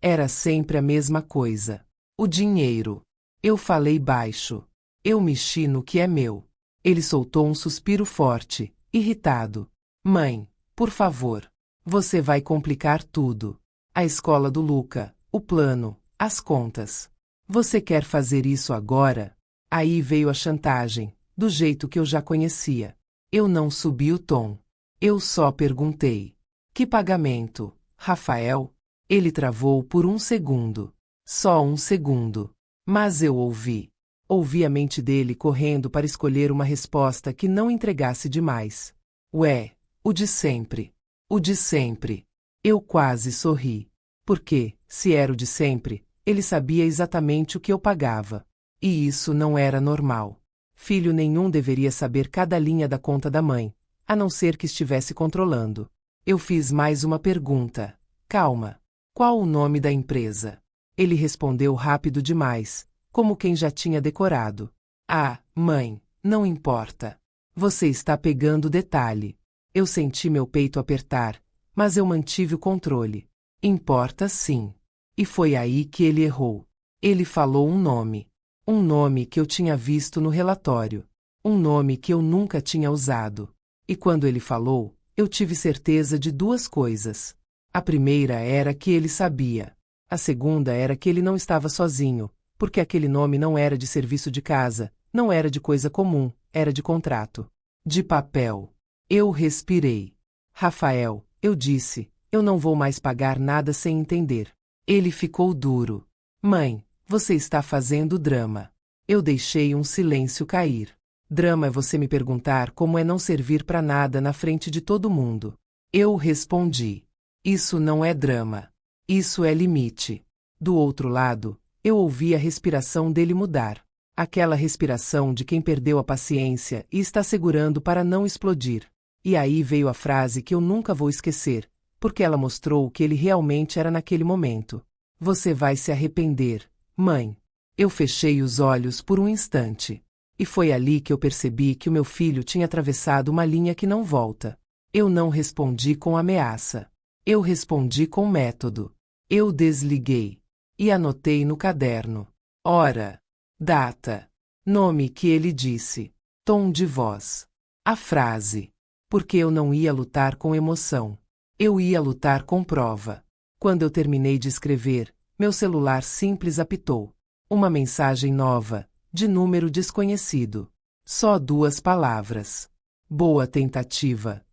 Era sempre a mesma coisa. O dinheiro. Eu falei baixo. Eu mexi no que é meu. Ele soltou um suspiro forte, irritado. Mãe, por favor. Você vai complicar tudo. A escola do Luca, o plano, as contas. Você quer fazer isso agora? Aí veio a chantagem, do jeito que eu já conhecia. Eu não subi o tom. Eu só perguntei. Que pagamento, Rafael? Ele travou por um segundo. Só um segundo. Mas eu ouvi. Ouvi a mente dele correndo para escolher uma resposta que não entregasse demais. Ué, o de sempre. O de sempre. Eu quase sorri. Porque, se era o de sempre, ele sabia exatamente o que eu pagava. E isso não era normal. Filho nenhum deveria saber cada linha da conta da mãe, a não ser que estivesse controlando. Eu fiz mais uma pergunta. Calma. Qual o nome da empresa? Ele respondeu rápido demais, como quem já tinha decorado. Ah, mãe, não importa. Você está pegando detalhe. Eu senti meu peito apertar, mas eu mantive o controle. Importa sim. E foi aí que ele errou. Ele falou um nome. Um nome que eu tinha visto no relatório. Um nome que eu nunca tinha usado. E quando ele falou, eu tive certeza de duas coisas. A primeira era que ele sabia. A segunda era que ele não estava sozinho, porque aquele nome não era de serviço de casa, não era de coisa comum, era de contrato. De papel. Eu respirei. Rafael, eu disse, eu não vou mais pagar nada sem entender. Ele ficou duro. Mãe, você está fazendo drama. Eu deixei um silêncio cair. Drama é você me perguntar como é não servir para nada na frente de todo mundo. Eu respondi. Isso não é drama. Isso é limite. Do outro lado, eu ouvi a respiração dele mudar. Aquela respiração de quem perdeu a paciência e está segurando para não explodir. E aí veio a frase que eu nunca vou esquecer, porque ela mostrou o que ele realmente era naquele momento. Você vai se arrepender, mãe. Eu fechei os olhos por um instante. E foi ali que eu percebi que o meu filho tinha atravessado uma linha que não volta. Eu não respondi com ameaça. Eu respondi com método. Eu desliguei. E anotei no caderno. Hora. Data. Nome que ele disse. Tom de voz. A frase. Porque eu não ia lutar com emoção. Eu ia lutar com prova. Quando eu terminei de escrever, meu celular simples apitou. Uma mensagem nova, de número desconhecido. Só 2 palavras. Boa tentativa.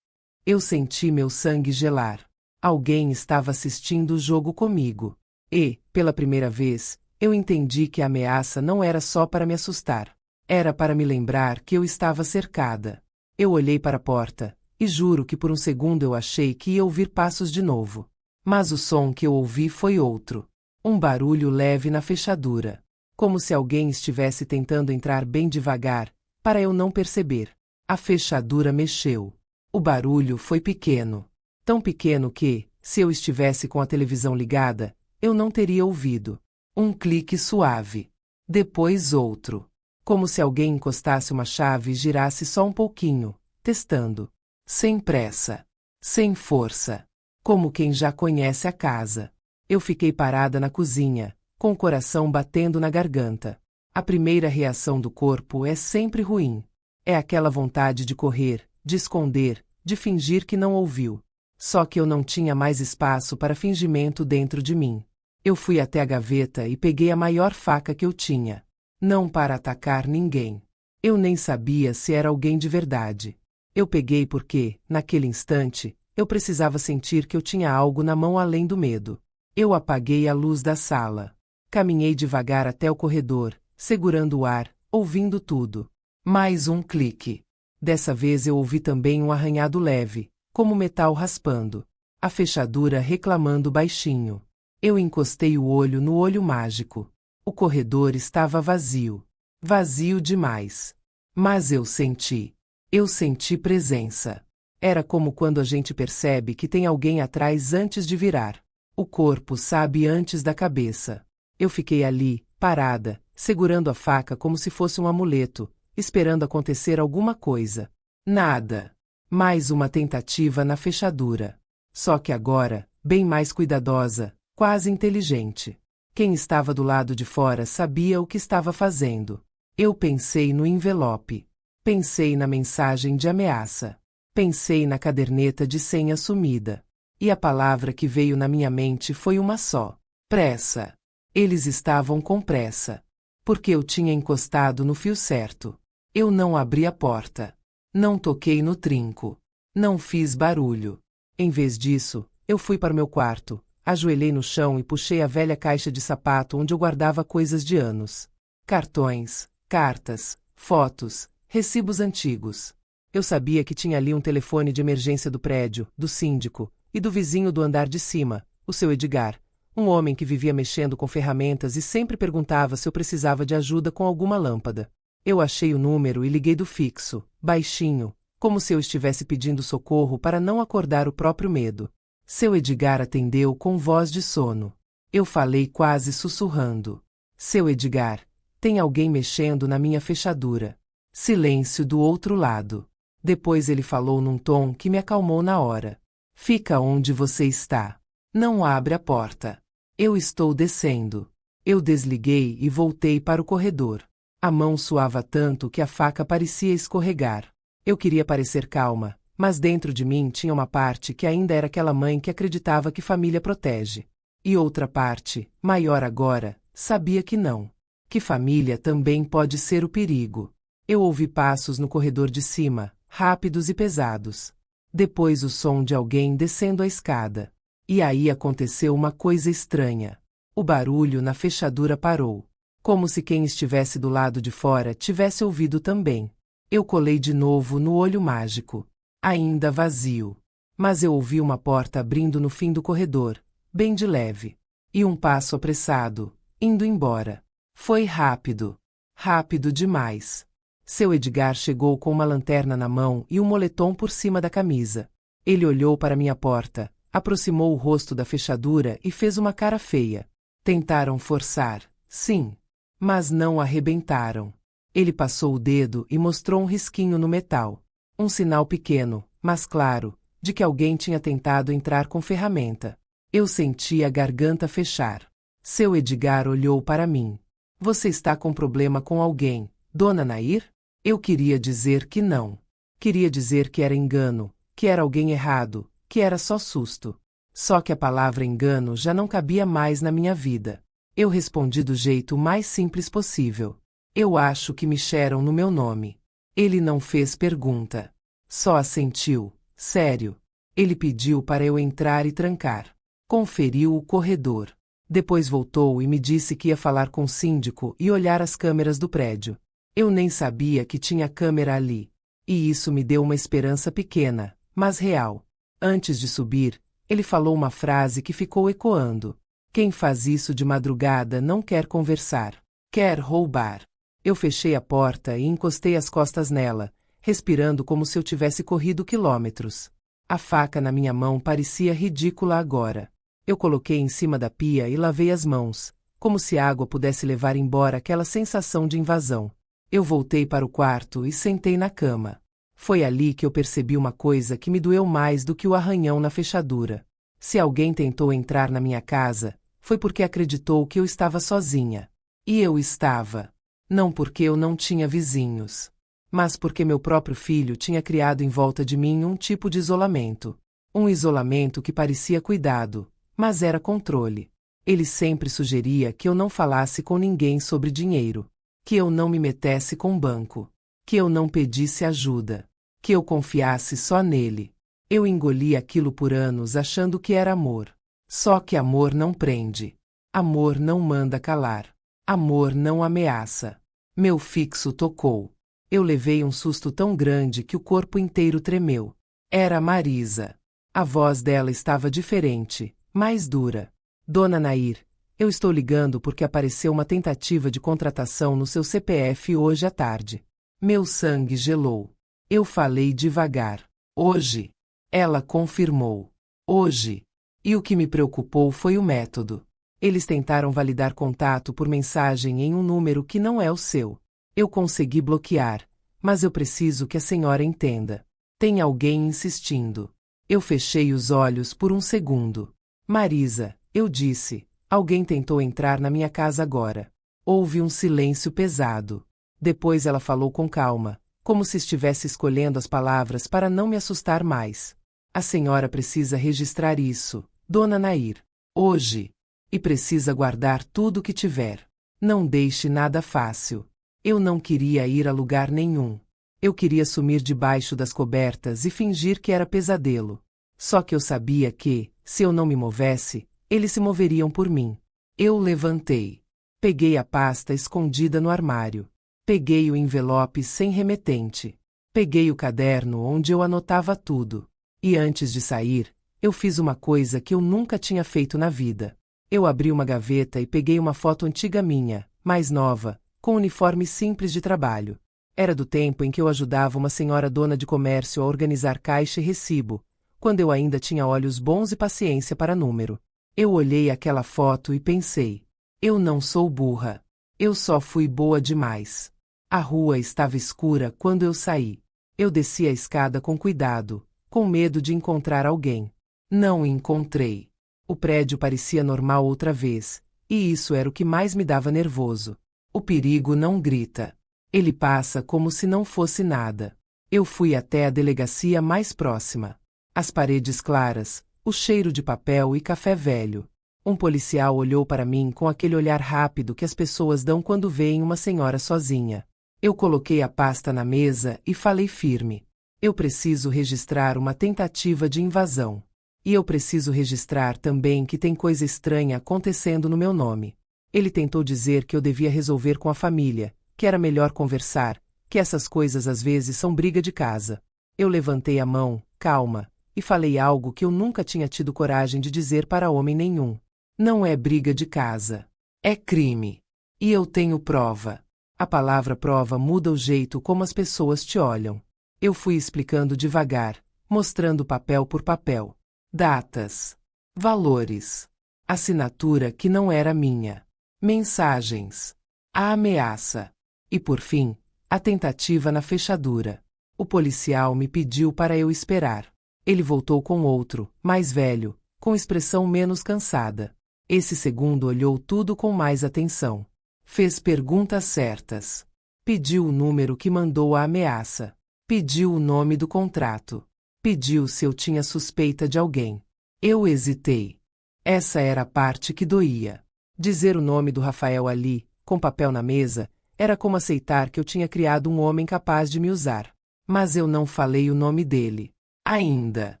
Eu senti meu sangue gelar. Alguém estava assistindo o jogo comigo. E, pela primeira vez, eu entendi que a ameaça não era só para me assustar. Era para me lembrar que eu estava cercada. Eu olhei para a porta, e juro que por um segundo eu achei que ia ouvir passos de novo. Mas o som que eu ouvi foi outro. Um barulho leve na fechadura. Como se alguém estivesse tentando entrar bem devagar, para eu não perceber. A fechadura mexeu. O barulho foi pequeno. Tão pequeno que, se eu estivesse com a televisão ligada, eu não teria ouvido. Um clique suave. Depois outro. Como se alguém encostasse uma chave e girasse só um pouquinho, testando. Sem pressa. Sem força. Como quem já conhece a casa. Eu fiquei parada na cozinha, com o coração batendo na garganta. A primeira reação do corpo é sempre ruim. É aquela vontade de correr, de esconder, de fingir que não ouviu. Só que eu não tinha mais espaço para fingimento dentro de mim. Eu fui até a gaveta e peguei a maior faca que eu tinha. Não para atacar ninguém. Eu nem sabia se era alguém de verdade. Eu peguei porque, naquele instante, eu precisava sentir que eu tinha algo na mão além do medo. Eu apaguei a luz da sala. Caminhei devagar até o corredor, segurando o ar, ouvindo tudo. Mais um clique. Dessa vez eu ouvi também um arranhado leve, como metal raspando. A fechadura reclamando baixinho. Eu encostei o olho no olho mágico. O corredor estava vazio. Vazio demais. Mas eu senti. Eu senti presença. Era como quando a gente percebe que tem alguém atrás antes de virar. O corpo sabe antes da cabeça. Eu fiquei ali, parada, segurando a faca como se fosse um amuleto, esperando acontecer alguma coisa. Nada. Mais uma tentativa na fechadura. Só que agora, bem mais cuidadosa, quase inteligente. Quem estava do lado de fora sabia o que estava fazendo. Eu pensei no envelope. Pensei na mensagem de ameaça. Pensei na caderneta de senha sumida. E a palavra que veio na minha mente foi uma só: pressa. Eles estavam com pressa. Porque eu tinha encostado no fio certo. Eu não abri a porta. Não toquei no trinco. Não fiz barulho. Em vez disso, eu fui para o meu quarto, ajoelhei no chão e puxei a velha caixa de sapato onde eu guardava coisas de anos. Cartões, cartas, fotos, recibos antigos. Eu sabia que tinha ali um telefone de emergência do prédio, do síndico, e do vizinho do andar de cima, o seu Edgar, um homem que vivia mexendo com ferramentas e sempre perguntava se eu precisava de ajuda com alguma lâmpada. Eu achei o número e liguei do fixo, baixinho, como se eu estivesse pedindo socorro para não acordar o próprio medo. Seu Edgar atendeu com voz de sono. Eu falei quase sussurrando: Seu Edgar, tem alguém mexendo na minha fechadura. Silêncio do outro lado. Depois ele falou num tom que me acalmou na hora. Fica onde você está. Não abre a porta. Eu estou descendo. Eu desliguei e voltei para o corredor. A mão suava tanto que a faca parecia escorregar. Eu queria parecer calma, mas dentro de mim tinha uma parte que ainda era aquela mãe que acreditava que família protege. E outra parte, maior agora, sabia que não. Que família também pode ser o perigo. Eu ouvi passos no corredor de cima, rápidos e pesados. Depois o som de alguém descendo a escada. E aí aconteceu uma coisa estranha. O barulho na fechadura parou. Como se quem estivesse do lado de fora tivesse ouvido também. Eu colei de novo no olho mágico. Ainda vazio. Mas eu ouvi uma porta abrindo no fim do corredor, bem de leve. E um passo apressado, indo embora. Foi rápido. Rápido demais. Seu Edgar chegou com uma lanterna na mão e um moletom por cima da camisa. Ele olhou para minha porta, aproximou o rosto da fechadura e fez uma cara feia. Tentaram forçar, sim. Mas não arrebentaram. Ele passou o dedo e mostrou um risquinho no metal. Um sinal pequeno, mas claro, de que alguém tinha tentado entrar com ferramenta. Eu senti a garganta fechar. Seu Edgar olhou para mim. Você está com problema com alguém, Dona Nair? Eu queria dizer que não. Queria dizer que era engano, que era alguém errado, que era só susto. Só que a palavra engano já não cabia mais na minha vida. Eu respondi do jeito mais simples possível. Eu acho que mexeram no meu nome. Ele não fez pergunta. Só assentiu. Sério. Ele pediu para eu entrar e trancar. Conferiu o corredor. Depois voltou e me disse que ia falar com o síndico e olhar as câmeras do prédio. Eu nem sabia que tinha câmera ali. E isso me deu uma esperança pequena, mas real. Antes de subir, ele falou uma frase que ficou ecoando. Quem faz isso de madrugada não quer conversar. Quer roubar. Eu fechei a porta e encostei as costas nela, respirando como se eu tivesse corrido quilômetros. A faca na minha mão parecia ridícula agora. Eu coloquei em cima da pia e lavei as mãos, como se a água pudesse levar embora aquela sensação de invasão. Eu voltei para o quarto e sentei na cama. Foi ali que eu percebi uma coisa que me doeu mais do que o arranhão na fechadura. Se alguém tentou entrar na minha casa, foi porque acreditou que eu estava sozinha. E eu estava. Não porque eu não tinha vizinhos. Mas porque meu próprio filho tinha criado em volta de mim um tipo de isolamento. Um isolamento que parecia cuidado, mas era controle. Ele sempre sugeria que eu não falasse com ninguém sobre dinheiro. Que eu não me metesse com o banco. Que eu não pedisse ajuda. Que eu confiasse só nele. Eu engoli aquilo por anos achando que era amor. Só que amor não prende. Amor não manda calar. Amor não ameaça. Meu fixo tocou. Eu levei um susto tão grande que o corpo inteiro tremeu. Era Marisa. A voz dela estava diferente, mais dura. Dona Nair, eu estou ligando porque apareceu uma tentativa de contratação no seu CPF hoje à tarde. Meu sangue gelou. Eu falei devagar. Hoje. Ela confirmou. Hoje. E o que me preocupou foi o método. Eles tentaram validar contato por mensagem em um número que não é o seu. Eu consegui bloquear, mas eu preciso que a senhora entenda. Tem alguém insistindo. Eu fechei os olhos por um segundo. Marisa, eu disse, alguém tentou entrar na minha casa agora. Houve um silêncio pesado. Depois ela falou com calma, como se estivesse escolhendo as palavras para não me assustar mais. A senhora precisa registrar isso, Dona Nair. Hoje. E precisa guardar tudo o que tiver. Não deixe nada fácil. Eu não queria ir a lugar nenhum. Eu queria sumir debaixo das cobertas e fingir que era pesadelo. Só que eu sabia que, se eu não me movesse, eles se moveriam por mim. Eu levantei. Peguei a pasta escondida no armário. Peguei o envelope sem remetente. Peguei o caderno onde eu anotava tudo. E antes de sair, eu fiz uma coisa que eu nunca tinha feito na vida. Eu abri uma gaveta e peguei uma foto antiga minha, mais nova, com uniforme simples de trabalho. Era do tempo em que eu ajudava uma senhora dona de comércio a organizar caixa e recibo, quando eu ainda tinha olhos bons e paciência para número. Eu olhei aquela foto e pensei: eu não sou burra. Eu só fui boa demais. A rua estava escura quando eu saí. Eu desci a escada com cuidado, com medo de encontrar alguém. Não encontrei. O prédio parecia normal outra vez, e isso era o que mais me dava nervoso. O perigo não grita. Ele passa como se não fosse nada. Eu fui até a delegacia mais próxima. As paredes claras, o cheiro de papel e café velho. Um policial olhou para mim com aquele olhar rápido que as pessoas dão quando veem uma senhora sozinha. Eu coloquei a pasta na mesa e falei firme. Eu preciso registrar uma tentativa de invasão. E eu preciso registrar também que tem coisa estranha acontecendo no meu nome. Ele tentou dizer que eu devia resolver com a família, que era melhor conversar, que essas coisas às vezes são briga de casa. Eu levantei a mão, calma, e falei algo que eu nunca tinha tido coragem de dizer para homem nenhum. Não é briga de casa. É crime. E eu tenho prova. A palavra prova muda o jeito como as pessoas te olham. Eu fui explicando devagar, mostrando papel por papel. Datas. Valores. Assinatura que não era minha. Mensagens. A ameaça. E por fim, a tentativa na fechadura. O policial me pediu para eu esperar. Ele voltou com outro, mais velho, com expressão menos cansada. Esse segundo olhou tudo com mais atenção. Fez perguntas certas. Pediu o número que mandou a ameaça. Pediu o nome do contrato. Pediu se eu tinha suspeita de alguém. Eu hesitei. Essa era a parte que doía. Dizer o nome do Rafael ali, com papel na mesa, era como aceitar que eu tinha criado um homem capaz de me usar. Mas eu não falei o nome dele. Ainda.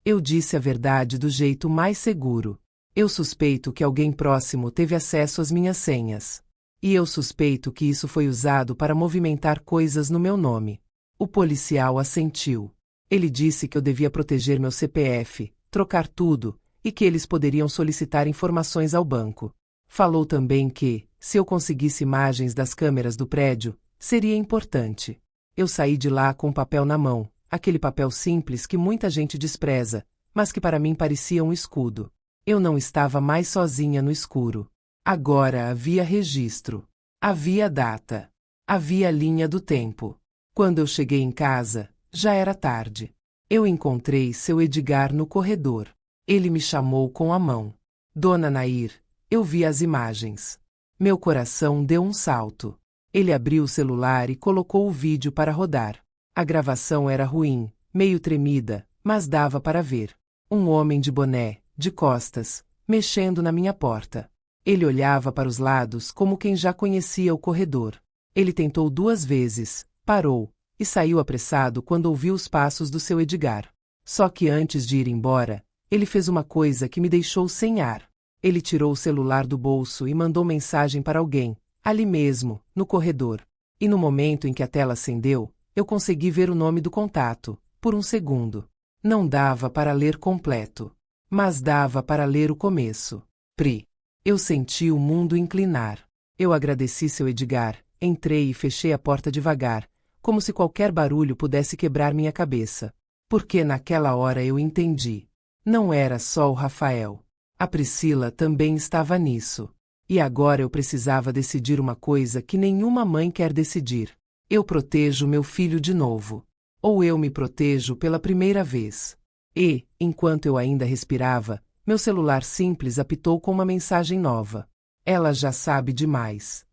Eu disse a verdade do jeito mais seguro. Eu suspeito que alguém próximo teve acesso às minhas senhas. E eu suspeito que isso foi usado para movimentar coisas no meu nome. O policial assentiu. Ele disse que eu devia proteger meu CPF, trocar tudo, e que eles poderiam solicitar informações ao banco. Falou também que, se eu conseguisse imagens das câmeras do prédio, seria importante. Eu saí de lá com um papel na mão, aquele papel simples que muita gente despreza, mas que para mim parecia um escudo. Eu não estava mais sozinha no escuro. Agora havia registro. Havia data. Havia linha do tempo. Quando eu cheguei em casa, já era tarde. Eu encontrei seu Edgar no corredor. Ele me chamou com a mão. Dona Nair, eu vi as imagens. Meu coração deu um salto. Ele abriu o celular e colocou o vídeo para rodar. A gravação era ruim, meio tremida, mas dava para ver. Um homem de boné, de costas, mexendo na minha porta. Ele olhava para os lados como quem já conhecia o corredor. Ele tentou 2 vezes, parou, e saiu apressado quando ouviu os passos do seu Edgar. Só que antes de ir embora, ele fez uma coisa que me deixou sem ar. Ele tirou o celular do bolso e mandou mensagem para alguém, ali mesmo, no corredor. E no momento em que a tela acendeu, eu consegui ver o nome do contato, por um segundo. Não dava para ler completo. Mas dava para ler o começo. Pri. Eu senti o mundo inclinar. Eu agradeci seu Edgar, entrei e fechei a porta devagar, como se qualquer barulho pudesse quebrar minha cabeça. Porque naquela hora eu entendi. Não era só o Rafael. A Priscila também estava nisso. E agora eu precisava decidir uma coisa que nenhuma mãe quer decidir. Eu protejo meu filho de novo. Ou eu me protejo pela primeira vez. E, enquanto eu ainda respirava, meu celular simples apitou com uma mensagem nova. Ela já sabe demais.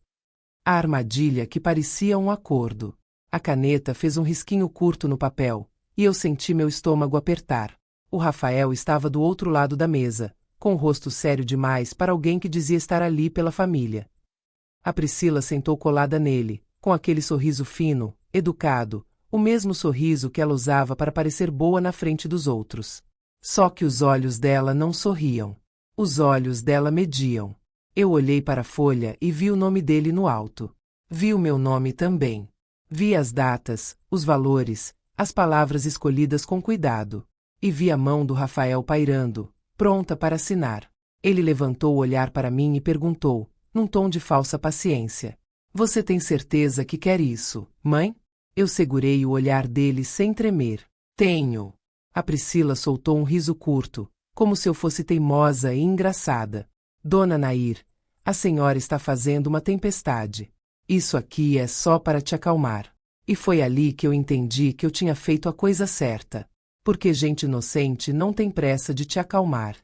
A armadilha que parecia um acordo. A caneta fez um risquinho curto no papel, e eu senti meu estômago apertar. O Rafael estava do outro lado da mesa, com o rosto sério demais para alguém que dizia estar ali pela família. A Priscila sentou colada nele, com aquele sorriso fino, educado, o mesmo sorriso que ela usava para parecer boa na frente dos outros. Só que os olhos dela não sorriam. Os olhos dela mediam. Eu olhei para a folha e vi o nome dele no alto. Vi o meu nome também. Vi as datas, os valores, as palavras escolhidas com cuidado. E vi a mão do Rafael pairando, pronta para assinar. Ele levantou o olhar para mim e perguntou, num tom de falsa paciência: "Você tem certeza que quer isso, mãe?" Eu segurei o olhar dele sem tremer. "Tenho." A Priscila soltou um riso curto, como se eu fosse teimosa e engraçada. "Dona Nair, a senhora está fazendo uma tempestade. Isso aqui é só para te acalmar." E foi ali que eu entendi que eu tinha feito a coisa certa. Porque gente inocente não tem pressa de te acalmar.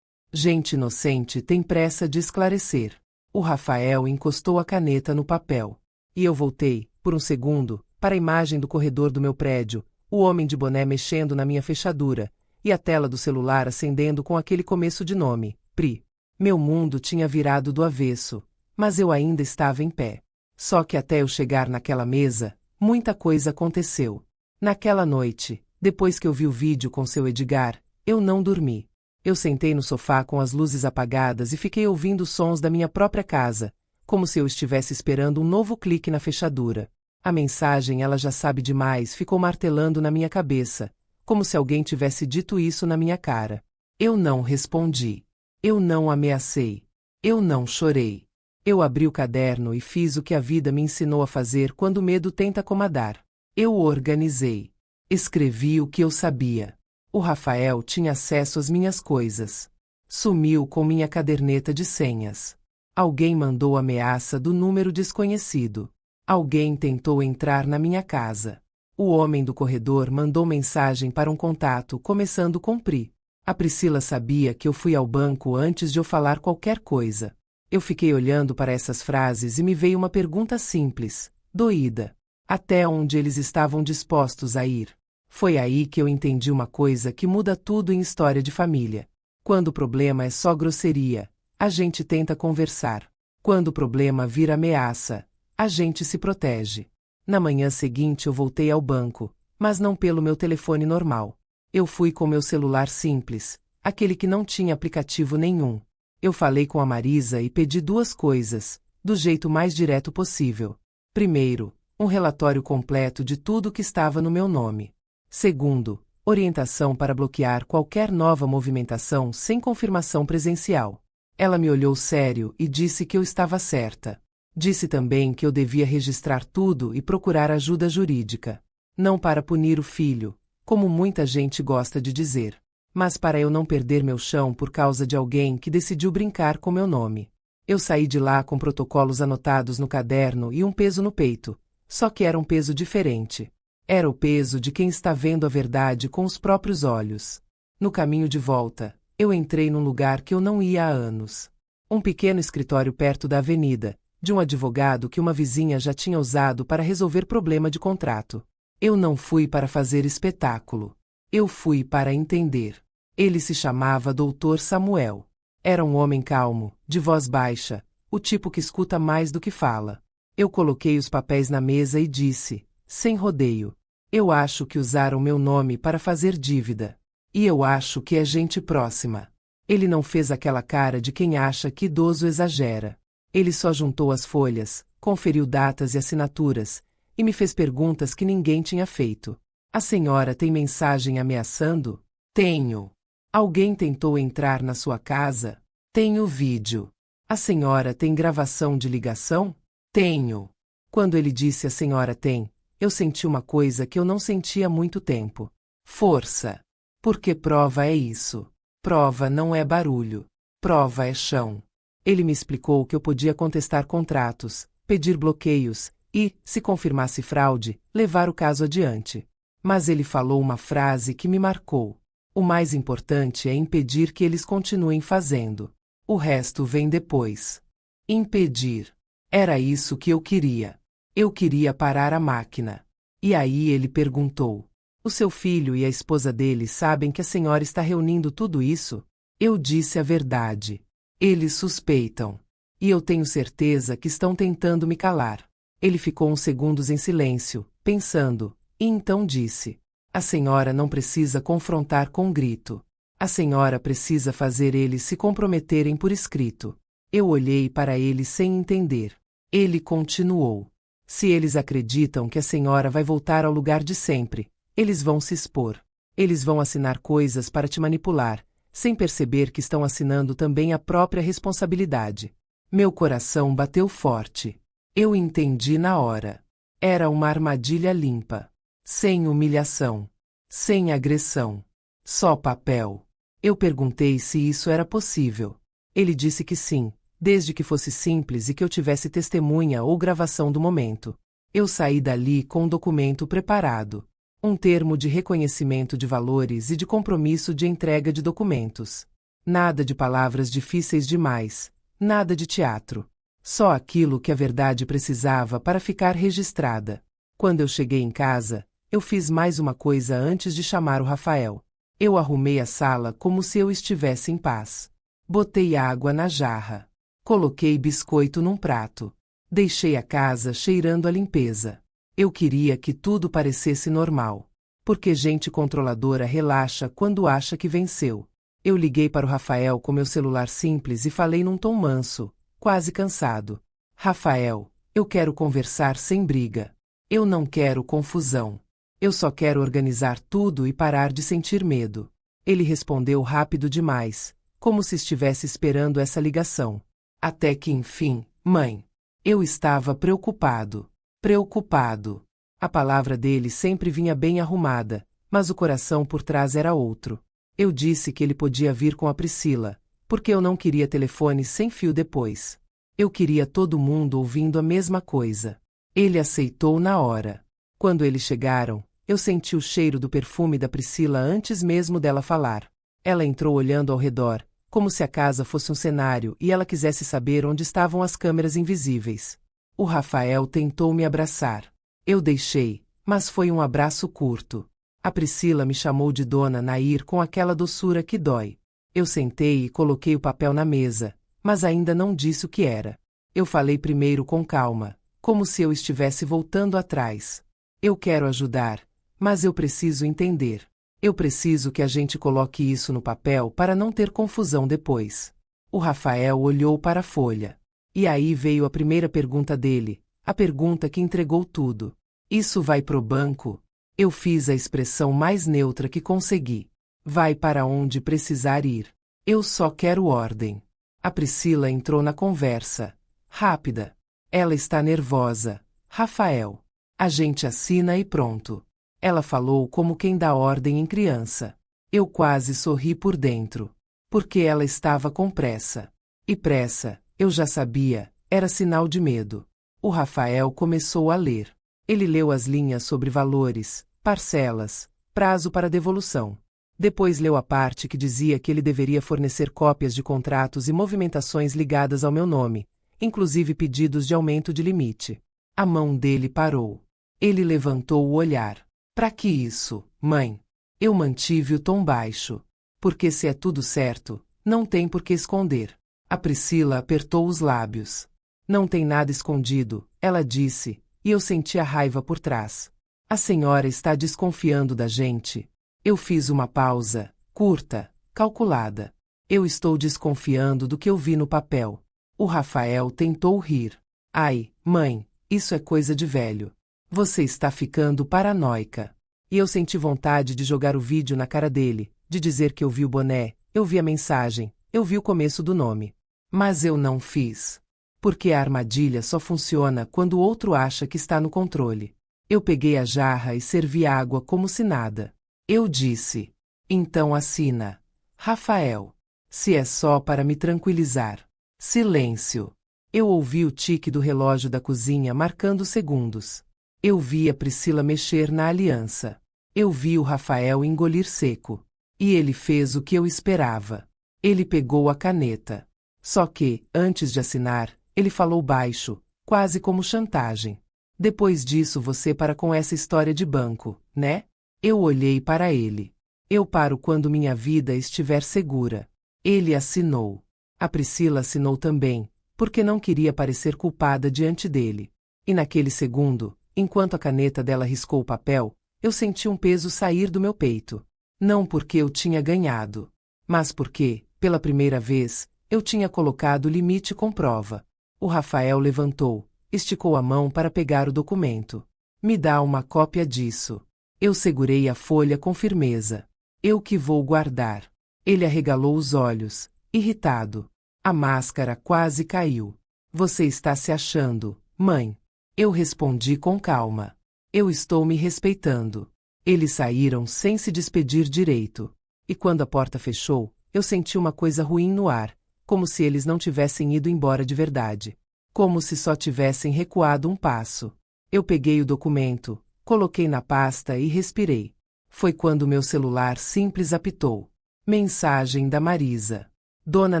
Gente inocente tem pressa de esclarecer. O Rafael encostou a caneta no papel. E eu voltei, por um segundo, para a imagem do corredor do meu prédio, o homem de boné mexendo na minha fechadura, e a tela do celular acendendo com aquele começo de nome, Pri. Meu mundo tinha virado do avesso, mas eu ainda estava em pé. Só que até eu chegar naquela mesa, muita coisa aconteceu. Naquela noite, depois que eu vi o vídeo com seu Edgar, eu não dormi. Eu sentei no sofá com as luzes apagadas e fiquei ouvindo os sons da minha própria casa, como se eu estivesse esperando um novo clique na fechadura. A mensagem "ela já sabe demais" ficou martelando na minha cabeça, como se alguém tivesse dito isso na minha cara. Eu não respondi. Eu não ameacei. Eu não chorei. Eu abri o caderno e fiz o que a vida me ensinou a fazer quando o medo tenta comandar. Eu o organizei. Escrevi o que eu sabia. O Rafael tinha acesso às minhas coisas. Sumiu com minha caderneta de senhas. Alguém mandou ameaça do número desconhecido. Alguém tentou entrar na minha casa. O homem do corredor mandou mensagem para um contato começando com Pri. A Priscila sabia que eu fui ao banco antes de eu falar qualquer coisa. Eu fiquei olhando para essas frases e me veio uma pergunta simples, doída. Até onde eles estavam dispostos a ir? Foi aí que eu entendi uma coisa que muda tudo em história de família. Quando o problema é só grosseria, a gente tenta conversar. Quando o problema vira ameaça, a gente se protege. Na manhã seguinte eu voltei ao banco, mas não pelo meu telefone normal. Eu fui com meu celular simples, aquele que não tinha aplicativo nenhum. Eu falei com a Marisa e pedi duas coisas, do jeito mais direto possível. Primeiro, um relatório completo de tudo que estava no meu nome. Segundo, orientação para bloquear qualquer nova movimentação sem confirmação presencial. Ela me olhou sério e disse que eu estava certa. Disse também que eu devia registrar tudo e procurar ajuda jurídica. Não para punir o filho, como muita gente gosta de dizer, mas para eu não perder meu chão por causa de alguém que decidiu brincar com meu nome. Eu saí de lá com protocolos anotados no caderno e um peso no peito, só que era um peso diferente. Era o peso de quem está vendo a verdade com os próprios olhos. No caminho de volta, eu entrei num lugar que eu não ia há anos. Um pequeno escritório perto da avenida, de um advogado que uma vizinha já tinha usado para resolver problema de contrato. Eu não fui para fazer espetáculo. Eu fui para entender. Ele se chamava Dr. Samuel. Era um homem calmo, de voz baixa, o tipo que escuta mais do que fala. Eu coloquei os papéis na mesa e disse, sem rodeio: "Eu acho que usaram meu nome para fazer dívida. E eu acho que é gente próxima." Ele não fez aquela cara de quem acha que idoso exagera. Ele só juntou as folhas, conferiu datas e assinaturas, e me fez perguntas que ninguém tinha feito. "A senhora tem mensagem ameaçando?" "Tenho." "Alguém tentou entrar na sua casa?" "Tenho vídeo." "A senhora tem gravação de ligação?" "Tenho." Quando ele disse "a senhora tem", eu senti uma coisa que eu não sentia há muito tempo. Força. Porque prova é isso. Prova não é barulho. Prova é chão. Ele me explicou que eu podia contestar contratos, pedir bloqueios e, se confirmasse fraude, levar o caso adiante. Mas ele falou uma frase que me marcou. O mais importante é impedir que eles continuem fazendo. O resto vem depois. Impedir. Era isso que eu queria. Eu queria parar a máquina. E aí ele perguntou: o seu filho e a esposa dele sabem que a senhora está reunindo tudo isso? Eu disse a verdade. Eles suspeitam. E eu tenho certeza que estão tentando me calar. Ele ficou uns segundos em silêncio, pensando, e então disse: a senhora não precisa confrontar com grito. A senhora precisa fazer eles se comprometerem por escrito. Eu olhei para ele sem entender. Ele continuou: se eles acreditam que a senhora vai voltar ao lugar de sempre, eles vão se expor. Eles vão assinar coisas para te manipular, sem perceber que estão assinando também a própria responsabilidade. Meu coração bateu forte. Eu entendi na hora. Era uma armadilha limpa. Sem humilhação. Sem agressão. Só papel. Eu perguntei se isso era possível. Ele disse que sim, desde que fosse simples e que eu tivesse testemunha ou gravação do momento. Eu saí dali com um documento preparado. Um termo de reconhecimento de valores e de compromisso de entrega de documentos. Nada de palavras difíceis demais, nada de teatro. Só aquilo que a verdade precisava para ficar registrada. Quando eu cheguei em casa, eu fiz mais uma coisa antes de chamar o Rafael. Eu arrumei a sala como se eu estivesse em paz. Botei água na jarra. Coloquei biscoito num prato. Deixei a casa cheirando a limpeza. Eu queria que tudo parecesse normal. Porque gente controladora relaxa quando acha que venceu. Eu liguei para o Rafael com meu celular simples e falei num tom manso, quase cansado. Rafael, eu quero conversar sem briga. Eu não quero confusão. Eu só quero organizar tudo e parar de sentir medo. Ele respondeu rápido demais, como se estivesse esperando essa ligação. Até que enfim, mãe. Eu estava preocupado. Preocupado. A palavra dele sempre vinha bem arrumada, mas o coração por trás era outro. Eu disse que ele podia vir com a Priscila, porque eu não queria telefone sem fio depois. Eu queria todo mundo ouvindo a mesma coisa. Ele aceitou na hora. Quando eles chegaram, eu senti o cheiro do perfume da Priscila antes mesmo dela falar. Ela entrou olhando ao redor, como se a casa fosse um cenário e ela quisesse saber onde estavam as câmeras invisíveis. O Rafael tentou me abraçar. Eu deixei, mas foi um abraço curto. A Priscila me chamou de Dona Nair com aquela doçura que dói. Eu sentei e coloquei o papel na mesa, mas ainda não disse o que era. Eu falei primeiro com calma, como se eu estivesse voltando atrás. Eu quero ajudar, mas eu preciso entender. Eu preciso que a gente coloque isso no papel para não ter confusão depois. O Rafael olhou para a folha. E aí veio a primeira pergunta dele, a pergunta que entregou tudo. Isso vai pro banco? Eu fiz a expressão mais neutra que consegui. Vai para onde precisar ir. Eu só quero ordem. A Priscila entrou na conversa. Rápida. Ela está nervosa. Rafael. A gente assina e pronto. Ela falou como quem dá ordem em criança. Eu quase sorri por dentro. Porque ela estava com pressa. E pressa, eu já sabia, era sinal de medo. O Rafael começou a ler. Ele leu as linhas sobre valores, parcelas, prazo para devolução. Depois leu a parte que dizia que ele deveria fornecer cópias de contratos e movimentações ligadas ao meu nome, inclusive pedidos de aumento de limite. A mão dele parou. Ele levantou o olhar. Para que isso, mãe? Eu mantive o tom baixo. Porque se é tudo certo, não tem por que esconder. A Priscila apertou os lábios. Não tem nada escondido, ela disse, e eu senti a raiva por trás. A senhora está desconfiando da gente. Eu fiz uma pausa, curta, calculada. Eu estou desconfiando do que eu vi no papel. O Rafael tentou rir. Ai, mãe, isso é coisa de velho. Você está ficando paranoica. E eu senti vontade de jogar o vídeo na cara dele, de dizer que eu vi o boné, eu vi a mensagem, eu vi o começo do nome. Mas eu não fiz. Porque a armadilha só funciona quando o outro acha que está no controle. Eu peguei a jarra e servi água como se nada. Eu disse. Então assina. Rafael. Se é só para me tranquilizar. Silêncio. Eu ouvi o tique do relógio da cozinha marcando segundos. Eu vi a Priscila mexer na aliança. Eu vi o Rafael engolir seco. E ele fez o que eu esperava. Ele pegou a caneta. Só que, antes de assinar, ele falou baixo, quase como chantagem. Depois disso você para com essa história de banco, né? Eu olhei para ele. Eu paro quando minha vida estiver segura. Ele assinou. A Priscila assinou também, porque não queria parecer culpada diante dele. E naquele segundo, enquanto a caneta dela riscou o papel, eu senti um peso sair do meu peito. Não porque eu tinha ganhado, mas porque, pela primeira vez, eu tinha colocado o limite com prova. O Rafael levantou, esticou a mão para pegar o documento. Me dá uma cópia disso. Eu segurei a folha com firmeza. Eu que vou guardar. Ele arregalou os olhos, irritado. A máscara quase caiu. Você está se achando, mãe? Eu respondi com calma. Eu estou me respeitando. Eles saíram sem se despedir direito. E quando a porta fechou, eu senti uma coisa ruim no ar, como se eles não tivessem ido embora de verdade. Como se só tivessem recuado um passo. Eu peguei o documento, coloquei na pasta e respirei. Foi quando meu celular simples apitou. Mensagem da Marisa. Dona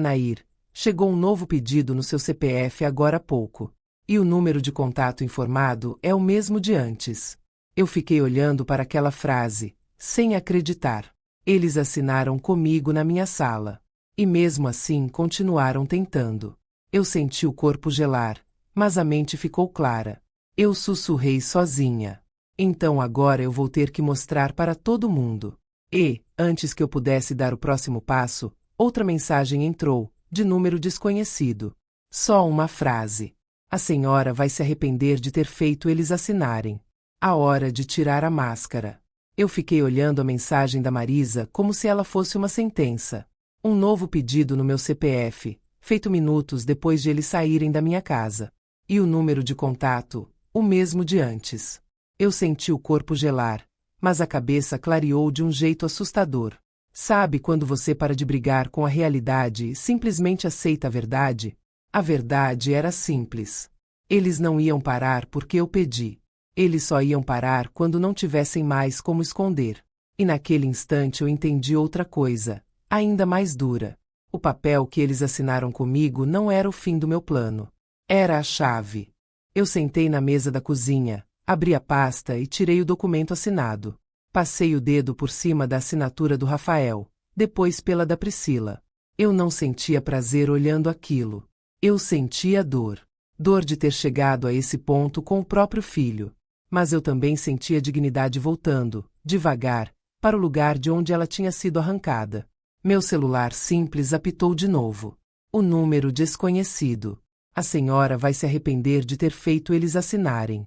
Nair, chegou um novo pedido no seu CPF agora há pouco. E o número de contato informado é o mesmo de antes. Eu fiquei olhando para aquela frase, sem acreditar. Eles assinaram comigo na minha sala. E mesmo assim continuaram tentando. Eu senti o corpo gelar, mas a mente ficou clara. Eu sussurrei sozinha. Então agora eu vou ter que mostrar para todo mundo. E, antes que eu pudesse dar o próximo passo, outra mensagem entrou, de número desconhecido. Só uma frase. A senhora vai se arrepender de ter feito eles assinarem. A hora de tirar a máscara. Eu fiquei olhando a mensagem da Marisa como se ela fosse uma sentença. Um novo pedido no meu CPF, feito minutos depois de eles saírem da minha casa. E o número de contato, o mesmo de antes. Eu senti o corpo gelar, mas a cabeça clareou de um jeito assustador. Sabe quando você para de brigar com a realidade e simplesmente aceita a verdade? A verdade era simples. Eles não iam parar porque eu pedi. Eles só iam parar quando não tivessem mais como esconder. E naquele instante eu entendi outra coisa, ainda mais dura. O papel que eles assinaram comigo não era o fim do meu plano. Era a chave. Eu sentei na mesa da cozinha, abri a pasta e tirei o documento assinado. Passei o dedo por cima da assinatura do Rafael, depois pela da Priscila. Eu não sentia prazer olhando aquilo. Eu sentia dor. Dor de ter chegado a esse ponto com o próprio filho. Mas eu também sentia dignidade voltando, devagar, para o lugar de onde ela tinha sido arrancada. Meu celular simples apitou de novo. O número desconhecido. A senhora vai se arrepender de ter feito eles assinarem.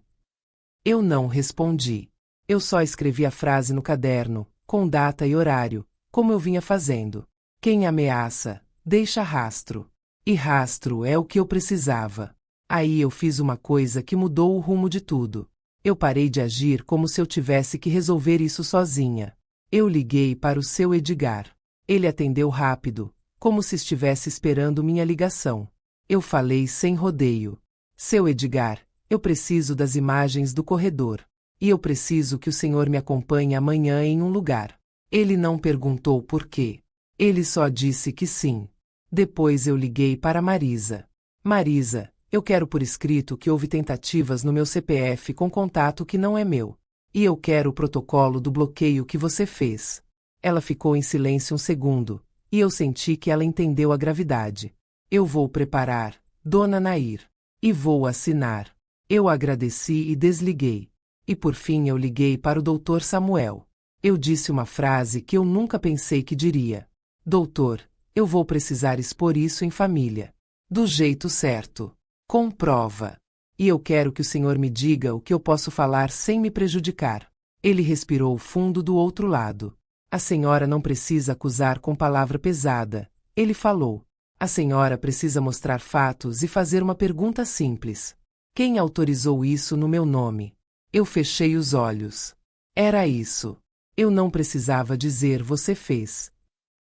Eu não respondi. Eu só escrevi a frase no caderno, com data e horário, como eu vinha fazendo. Quem ameaça, deixa rastro. E rastro é o que eu precisava. Aí eu fiz uma coisa que mudou o rumo de tudo. Eu parei de agir como se eu tivesse que resolver isso sozinha. Eu liguei para o seu Edgar. Ele atendeu rápido, como se estivesse esperando minha ligação. Eu falei sem rodeio. Seu Edgar, eu preciso das imagens do corredor. E eu preciso que o senhor me acompanhe amanhã em um lugar. Ele não perguntou por quê. Ele só disse que sim. Depois eu liguei para Marisa. Marisa, eu quero por escrito que houve tentativas no meu CPF com contato que não é meu. E eu quero o protocolo do bloqueio que você fez. Ela ficou em silêncio um segundo, e eu senti que ela entendeu a gravidade. Eu vou preparar, Dona Nair. E vou assinar. Eu agradeci e desliguei. E por fim eu liguei para o Dr. Samuel. Eu disse uma frase que eu nunca pensei que diria. Doutor, eu vou precisar expor isso em família. Do jeito certo. Com prova. E eu quero que o senhor me diga o que eu posso falar sem me prejudicar. Ele respirou fundo do outro lado. A senhora não precisa acusar com palavra pesada. Ele falou. A senhora precisa mostrar fatos e fazer uma pergunta simples. Quem autorizou isso no meu nome? Eu fechei os olhos. Era isso. Eu não precisava dizer você fez.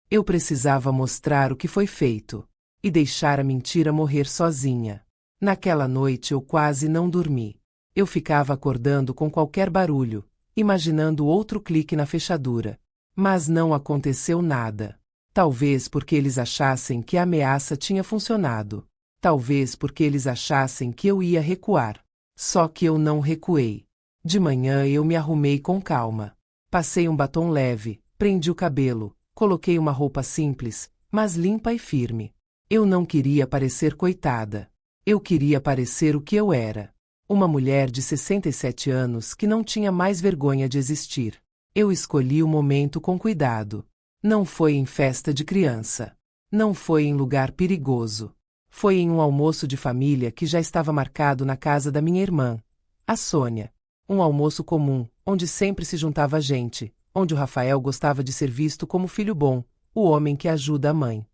Eu precisava mostrar o que foi feito. E deixar a mentira morrer sozinha. Naquela noite eu quase não dormi. Eu ficava acordando com qualquer barulho, imaginando outro clique na fechadura. Mas não aconteceu nada. Talvez porque eles achassem que a ameaça tinha funcionado. Talvez porque eles achassem que eu ia recuar. Só que eu não recuei. De manhã eu me arrumei com calma. Passei um batom leve, prendi o cabelo, coloquei uma roupa simples, mas limpa e firme. Eu não queria parecer coitada. Eu queria parecer o que eu era. Uma mulher de 67 anos que não tinha mais vergonha de existir. Eu escolhi o momento com cuidado. Não foi em festa de criança. Não foi em lugar perigoso. Foi em um almoço de família que já estava marcado na casa da minha irmã, a Sônia. Um almoço comum, onde sempre se juntava gente, onde o Rafael gostava de ser visto como filho bom, o homem que ajuda a mãe.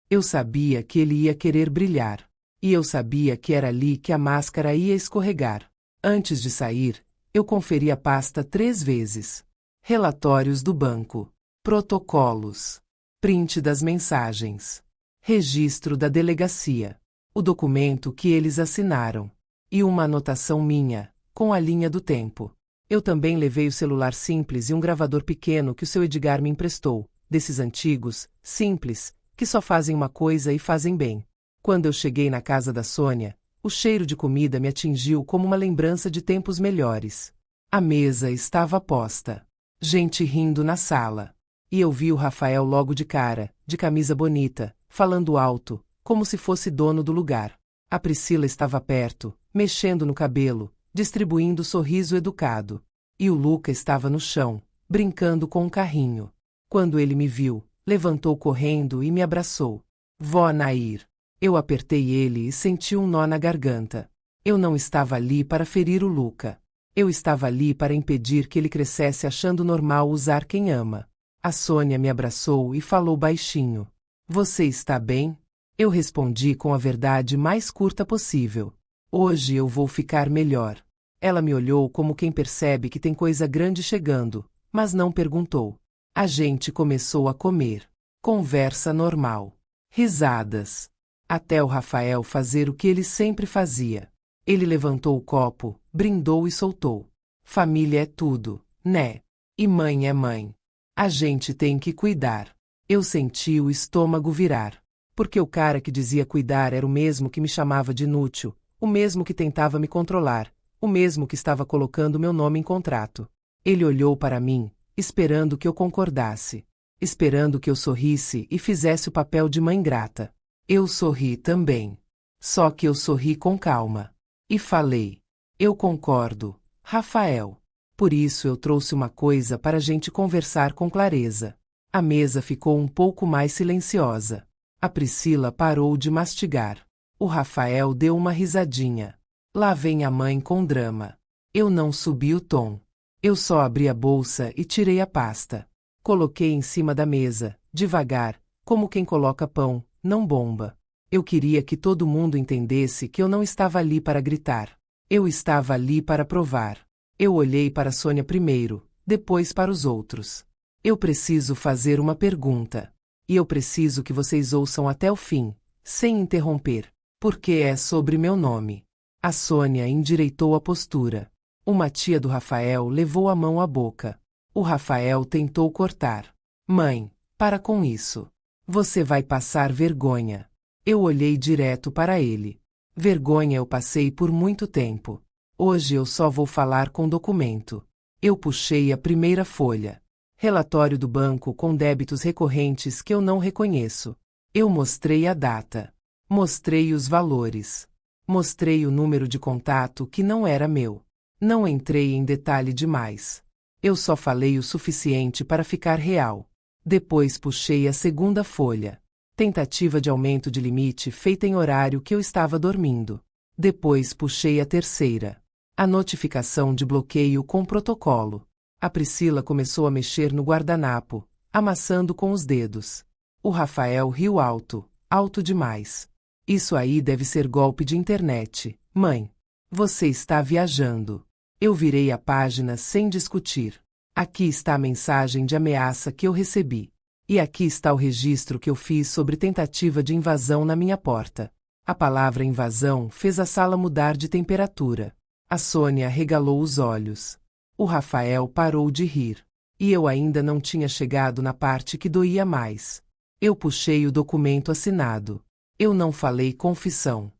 Eu sabia que ele ia querer brilhar. E eu sabia que era ali que a máscara ia escorregar. Antes de sair, eu conferi a pasta 3 vezes. Relatórios do banco. Protocolos. Print das mensagens. Registro da delegacia. O documento que eles assinaram. E uma anotação minha, com a linha do tempo. Eu também levei o celular simples e um gravador pequeno que o seu Edgar me emprestou, desses antigos, simples, que só fazem uma coisa e fazem bem. Quando eu cheguei na casa da Sônia, o cheiro de comida me atingiu como uma lembrança de tempos melhores. A mesa estava posta. Gente rindo na sala. E eu vi o Rafael logo de cara, de camisa bonita, falando alto, como se fosse dono do lugar. A Priscila estava perto, mexendo no cabelo, distribuindo sorriso educado. E o Luca estava no chão, brincando com um carrinho. Quando ele me viu, levantou correndo e me abraçou. Vó Nair. Eu apertei ele e senti um nó na garganta. Eu não estava ali para ferir o Luca. Eu estava ali para impedir que ele crescesse achando normal usar quem ama. A Sônia me abraçou e falou baixinho. Você está bem? Eu respondi com a verdade mais curta possível. Hoje eu vou ficar melhor. Ela me olhou como quem percebe que tem coisa grande chegando, mas não perguntou. A gente começou a comer. Conversa normal. Risadas. Até o Rafael fazer o que ele sempre fazia. Ele levantou o copo, brindou e soltou. Família é tudo, né? E mãe é mãe. A gente tem que cuidar. Eu senti o estômago virar. Porque o cara que dizia cuidar era o mesmo que me chamava de inútil, o mesmo que tentava me controlar, o mesmo que estava colocando meu nome em contrato. Ele olhou para mim, esperando que eu concordasse. Esperando que eu sorrisse e fizesse o papel de mãe grata. Eu sorri também. Só que eu sorri com calma. E falei. Eu concordo, Rafael. Por isso eu trouxe uma coisa para a gente conversar com clareza. A mesa ficou um pouco mais silenciosa. A Priscila parou de mastigar. O Rafael deu uma risadinha. Lá vem a mãe com drama. Eu não subi o tom. Eu só abri a bolsa e tirei a pasta. Coloquei em cima da mesa, devagar, como quem coloca pão, não bomba. Eu queria que todo mundo entendesse que eu não estava ali para gritar. Eu estava ali para provar. Eu olhei para Sônia primeiro, depois para os outros. Eu preciso fazer uma pergunta. E eu preciso que vocês ouçam até o fim, sem interromper, porque é sobre meu nome. A Sônia endireitou a postura. Uma tia do Rafael levou a mão à boca. O Rafael tentou cortar. Mãe, para com isso. Você vai passar vergonha. Eu olhei direto para ele. Vergonha eu passei por muito tempo. Hoje eu só vou falar com documento. Eu puxei a primeira folha. Relatório do banco com débitos recorrentes que eu não reconheço. Eu mostrei a data. Mostrei os valores. Mostrei o número de contato que não era meu. Não entrei em detalhe demais. Eu só falei o suficiente para ficar real. Depois puxei a segunda folha. Tentativa de aumento de limite feita em horário que eu estava dormindo. Depois puxei a terceira. A notificação de bloqueio com protocolo. A Priscila começou a mexer no guardanapo, amassando com os dedos. O Rafael riu alto, alto demais. Isso aí deve ser golpe de internet, mãe. Você está viajando. Eu virei a página sem discutir. Aqui está a mensagem de ameaça que eu recebi. E aqui está o registro que eu fiz sobre tentativa de invasão na minha porta. A palavra invasão fez a sala mudar de temperatura. A Sônia regalou os olhos. O Rafael parou de rir. E eu ainda não tinha chegado na parte que doía mais. Eu puxei o documento assinado. Eu não falei confissão.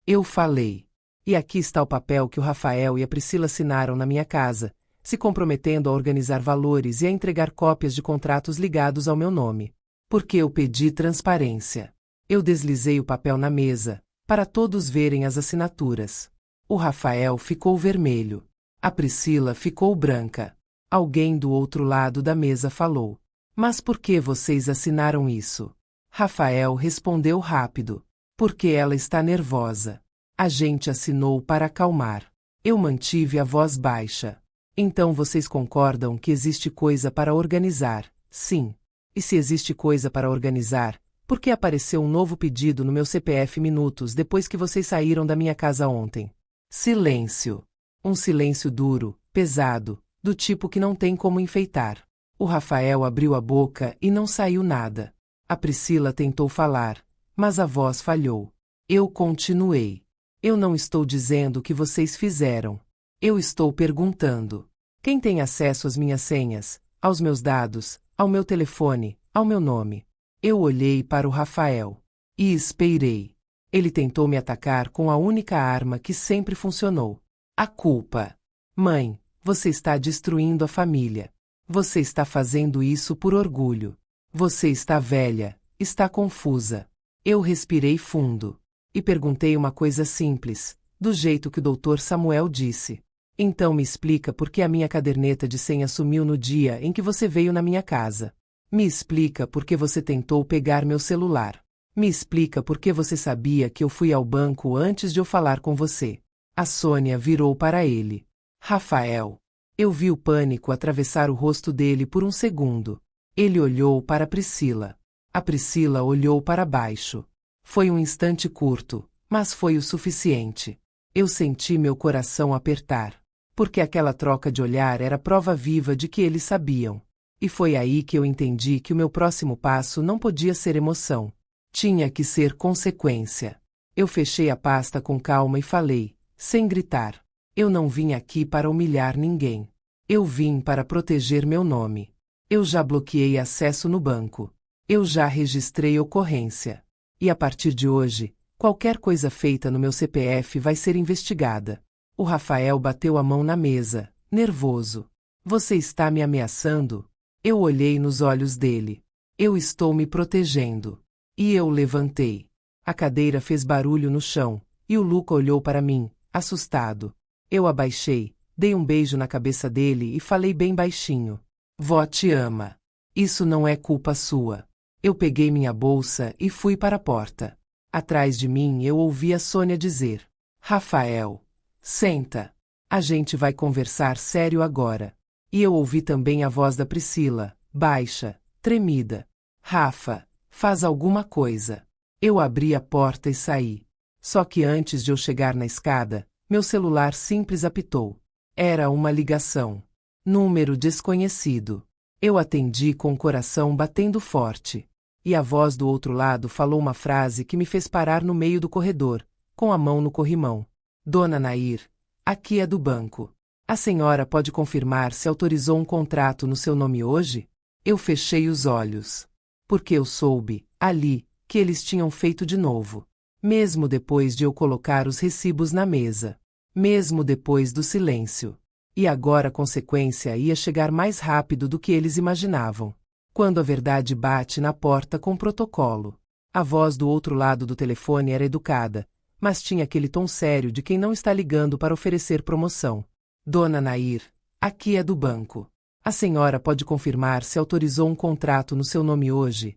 Eu falei. E aqui está o papel que o Rafael e a Priscila assinaram na minha casa, se comprometendo a organizar valores e a entregar cópias de contratos ligados ao meu nome. Porque eu pedi transparência. Eu deslizei o papel na mesa, para todos verem as assinaturas. O Rafael ficou vermelho. A Priscila ficou branca. Alguém do outro lado da mesa falou. Mas por que vocês assinaram isso? Rafael respondeu rápido. Porque ela está nervosa. A gente assinou para acalmar. Eu mantive a voz baixa. Então vocês concordam que existe coisa para organizar? Sim. E se existe coisa para organizar, por que apareceu um novo pedido no meu CPF minutos depois que vocês saíram da minha casa ontem? Silêncio. Um silêncio duro, pesado, do tipo que não tem como enfeitar. O Rafael abriu a boca e não saiu nada. A Priscila tentou falar, mas a voz falhou. Eu continuei. Eu não estou dizendo o que vocês fizeram. Eu estou perguntando. Quem tem acesso às minhas senhas, aos meus dados, ao meu telefone, ao meu nome? Eu olhei para o Rafael. E esperei. Ele tentou me atacar com a única arma que sempre funcionou. A culpa. Mãe, você está destruindo a família. Você está fazendo isso por orgulho. Você está velha, está confusa. Eu respirei fundo. E perguntei uma coisa simples, do jeito que o Dr. Samuel disse. Então me explica por que a minha caderneta de senha sumiu no dia em que você veio na minha casa. Me explica por que você tentou pegar meu celular. Me explica por que você sabia que eu fui ao banco antes de eu falar com você. A Sônia virou para ele. Rafael. Eu vi o pânico atravessar o rosto dele por um segundo. Ele olhou para Priscila. A Priscila olhou para baixo. Foi um instante curto, mas foi o suficiente. Eu senti meu coração apertar. Porque aquela troca de olhar era prova viva de que eles sabiam. E foi aí que eu entendi que o meu próximo passo não podia ser emoção. Tinha que ser consequência. Eu fechei a pasta com calma e falei, sem gritar. Eu não vim aqui para humilhar ninguém. Eu vim para proteger meu nome. Eu já bloqueei acesso no banco. Eu já registrei ocorrência. E a partir de hoje, qualquer coisa feita no meu CPF vai ser investigada. O Rafael bateu a mão na mesa, nervoso. Você está me ameaçando? Eu olhei nos olhos dele. Eu estou me protegendo. E eu levantei. A cadeira fez barulho no chão, e o Luca olhou para mim, assustado. Eu abaixei, dei um beijo na cabeça dele e falei bem baixinho. Vó te ama. Isso não é culpa sua. Eu peguei minha bolsa e fui para a porta. Atrás de mim eu ouvi a Sônia dizer. Rafael. Senta. A gente vai conversar sério agora. E eu ouvi também a voz da Priscila, baixa, tremida. Rafa, faz alguma coisa. Eu abri a porta e saí. Só que antes de eu chegar na escada, meu celular simples apitou. Era uma ligação. Número desconhecido. Eu atendi com o coração batendo forte. E a voz do outro lado falou uma frase que me fez parar no meio do corredor, com a mão no corrimão. Dona Nair, aqui é do banco. A senhora pode confirmar se autorizou um contrato no seu nome hoje? Eu fechei os olhos. Porque eu soube, ali, que eles tinham feito de novo. Mesmo depois de eu colocar os recibos na mesa. Mesmo depois do silêncio. E agora a consequência ia chegar mais rápido do que eles imaginavam. Quando a verdade bate na porta com protocolo. A voz do outro lado do telefone era educada, mas tinha aquele tom sério de quem não está ligando para oferecer promoção. Dona Nair, aqui é do banco. A senhora pode confirmar se autorizou um contrato no seu nome hoje?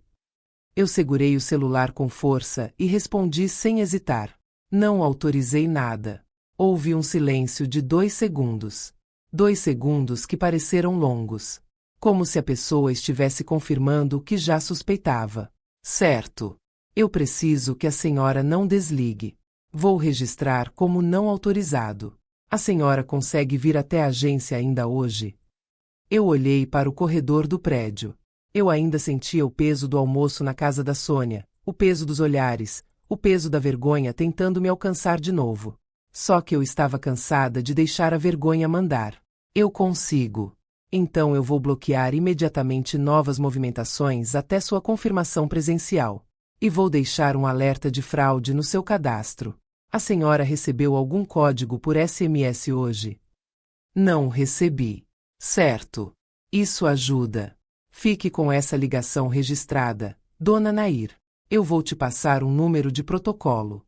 Eu segurei o celular com força e respondi sem hesitar. Não autorizei nada. Houve um silêncio de 2 segundos. 2 segundos que pareceram longos. Como se a pessoa estivesse confirmando o que já suspeitava. Certo. Eu preciso que a senhora não desligue. Vou registrar como não autorizado. A senhora consegue vir até a agência ainda hoje? Eu olhei para o corredor do prédio. Eu ainda sentia o peso do almoço na casa da Sônia, o peso dos olhares, o peso da vergonha tentando me alcançar de novo. Só que eu estava cansada de deixar a vergonha mandar. Eu consigo. Então eu vou bloquear imediatamente novas movimentações até sua confirmação presencial. E vou deixar um alerta de fraude no seu cadastro. A senhora recebeu algum código por SMS hoje? Não recebi. Certo. Isso ajuda. Fique com essa ligação registrada, Dona Nair. Eu vou te passar um número de protocolo.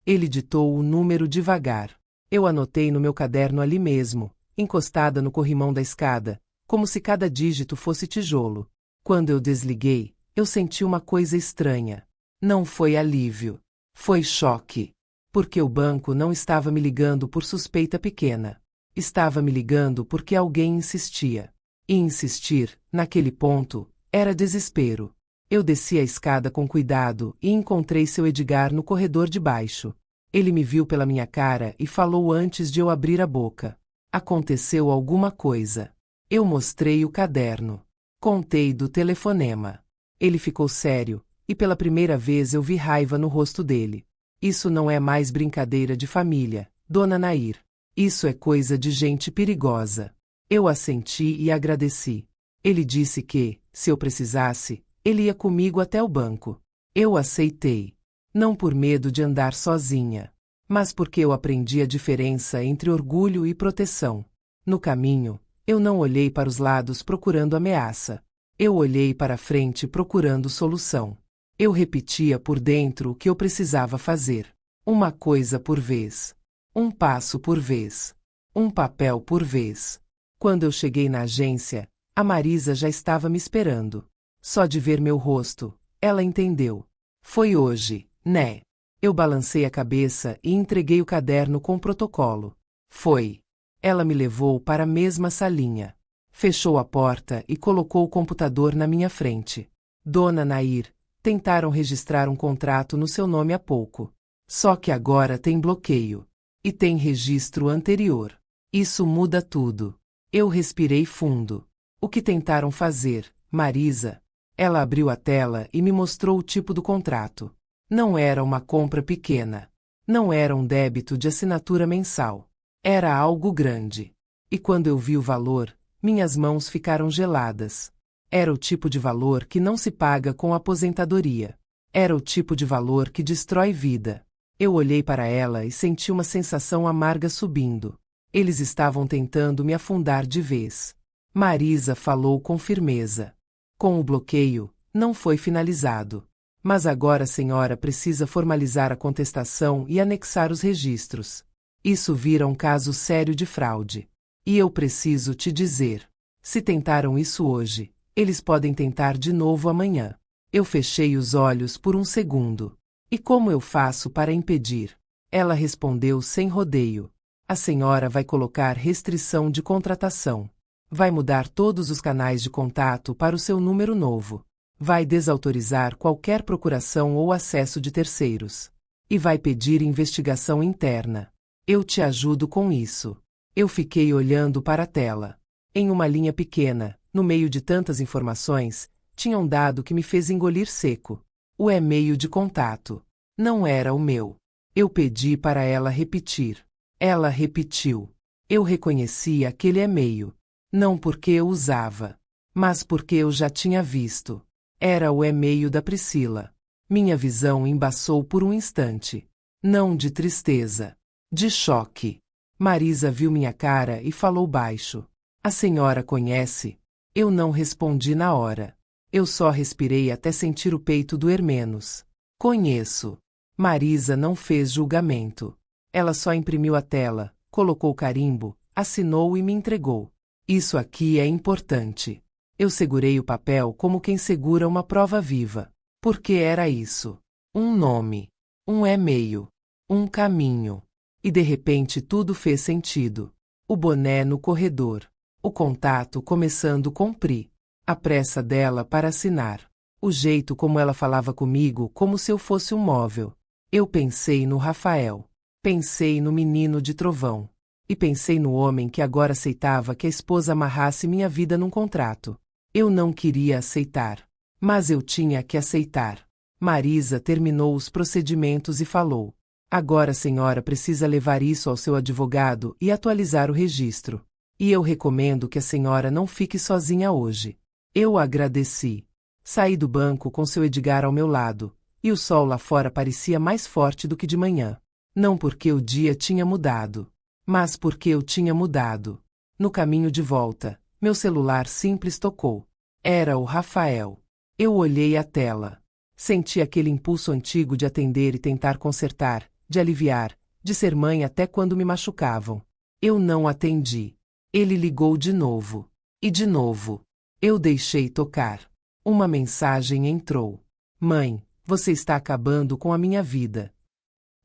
Ele ditou o número devagar. Eu anotei no meu caderno ali mesmo, encostada no corrimão da escada, como se cada dígito fosse tijolo. Quando eu desliguei, eu senti uma coisa estranha. Não foi alívio. Foi choque. Porque o banco não estava me ligando por suspeita pequena. Estava me ligando porque alguém insistia. E insistir, naquele ponto, era desespero. Eu desci a escada com cuidado e encontrei seu Edgar no corredor de baixo. Ele me viu pela minha cara e falou antes de eu abrir a boca. Aconteceu alguma coisa. Eu mostrei o caderno. Contei do telefonema. Ele ficou sério, e pela primeira vez eu vi raiva no rosto dele. Isso não é mais brincadeira de família, Dona Nair. Isso é coisa de gente perigosa. Eu assenti e agradeci. Ele disse que, se eu precisasse, ele ia comigo até o banco. Eu aceitei. Não por medo de andar sozinha, mas porque eu aprendi a diferença entre orgulho e proteção. No caminho, eu não olhei para os lados procurando ameaça. Eu olhei para a frente procurando solução. Eu repetia por dentro o que eu precisava fazer. Uma coisa por vez. Um passo por vez. Um papel por vez. Quando eu cheguei na agência, a Marisa já estava me esperando. Só de ver meu rosto, ela entendeu. Foi hoje, né? Eu balancei a cabeça e entreguei o caderno com o protocolo. Foi. Ela me levou para a mesma salinha. Fechou a porta e colocou o computador na minha frente. Dona Nair, tentaram registrar um contrato no seu nome há pouco. Só que agora tem bloqueio. E tem registro anterior. Isso muda tudo. Eu respirei fundo. O que tentaram fazer, Marisa? Ela abriu a tela e me mostrou o tipo do contrato. Não era uma compra pequena. Não era um débito de assinatura mensal. Era algo grande. E quando eu vi o valor, minhas mãos ficaram geladas. Era o tipo de valor que não se paga com aposentadoria. Era o tipo de valor que destrói vida. Eu olhei para ela e senti uma sensação amarga subindo. Eles estavam tentando me afundar de vez. Marisa falou com firmeza. Com o bloqueio, não foi finalizado. Mas agora a senhora precisa formalizar a contestação e anexar os registros. Isso vira um caso sério de fraude. E eu preciso te dizer. Se tentaram isso hoje, eles podem tentar de novo amanhã. Eu fechei os olhos por um segundo. E como eu faço para impedir? Ela respondeu sem rodeio. A senhora vai colocar restrição de contratação. Vai mudar todos os canais de contato para o seu número novo. Vai desautorizar qualquer procuração ou acesso de terceiros. E vai pedir investigação interna. Eu te ajudo com isso. Eu fiquei olhando para a tela. Em uma linha pequena, no meio de tantas informações, tinha um dado que me fez engolir seco. O e-mail de contato. Não era o meu. Eu pedi para ela repetir. Ela repetiu. Eu reconheci aquele e-mail. Não porque eu usava, mas porque eu já tinha visto. Era o e-mail da Priscila. Minha visão embaçou por um instante. Não de tristeza. De choque. Marisa viu minha cara e falou baixo. A senhora conhece? Eu não respondi na hora. Eu só respirei até sentir o peito doer menos. Conheço. Marisa não fez julgamento. Ela só imprimiu a tela, colocou o carimbo, assinou e me entregou. Isso aqui é importante. Eu segurei o papel como quem segura uma prova viva. Porque era isso. Um nome. Um e-mail. Um caminho. E de repente tudo fez sentido. O boné no corredor. O contato começando com Pri. A pressa dela para assinar. O jeito como ela falava comigo como se eu fosse um móvel. Eu pensei no Rafael. Pensei no menino de trovão. E pensei no homem que agora aceitava que a esposa amarrasse minha vida num contrato. Eu não queria aceitar. Mas eu tinha que aceitar. Marisa terminou os procedimentos e falou: agora a senhora precisa levar isso ao seu advogado e atualizar o registro. E eu recomendo que a senhora não fique sozinha hoje. Eu agradeci. Saí do banco com seu Edgar ao meu lado, e o sol lá fora parecia mais forte do que de manhã. Não porque o dia tinha mudado, mas porque eu tinha mudado. No caminho de volta, meu celular simples tocou. Era o Rafael. Eu olhei a tela. Senti aquele impulso antigo de atender e tentar consertar, de aliviar, de ser mãe até quando me machucavam. Eu não atendi. Ele ligou de novo. E de novo. Eu deixei tocar. Uma mensagem entrou. Mãe, você está acabando com a minha vida.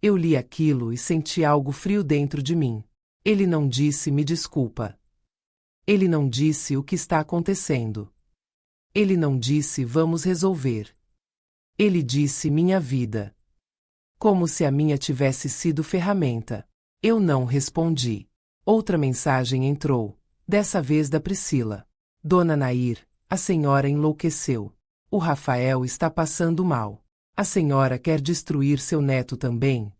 Eu li aquilo e senti algo frio dentro de mim. Ele não disse me desculpa. Ele não disse o que está acontecendo. Ele não disse vamos resolver. Ele disse minha vida. Como se a minha tivesse sido ferramenta. Eu não respondi. Outra mensagem entrou, dessa vez da Priscila. Dona Nair, a senhora enlouqueceu. O Rafael está passando mal. A senhora quer destruir seu neto também?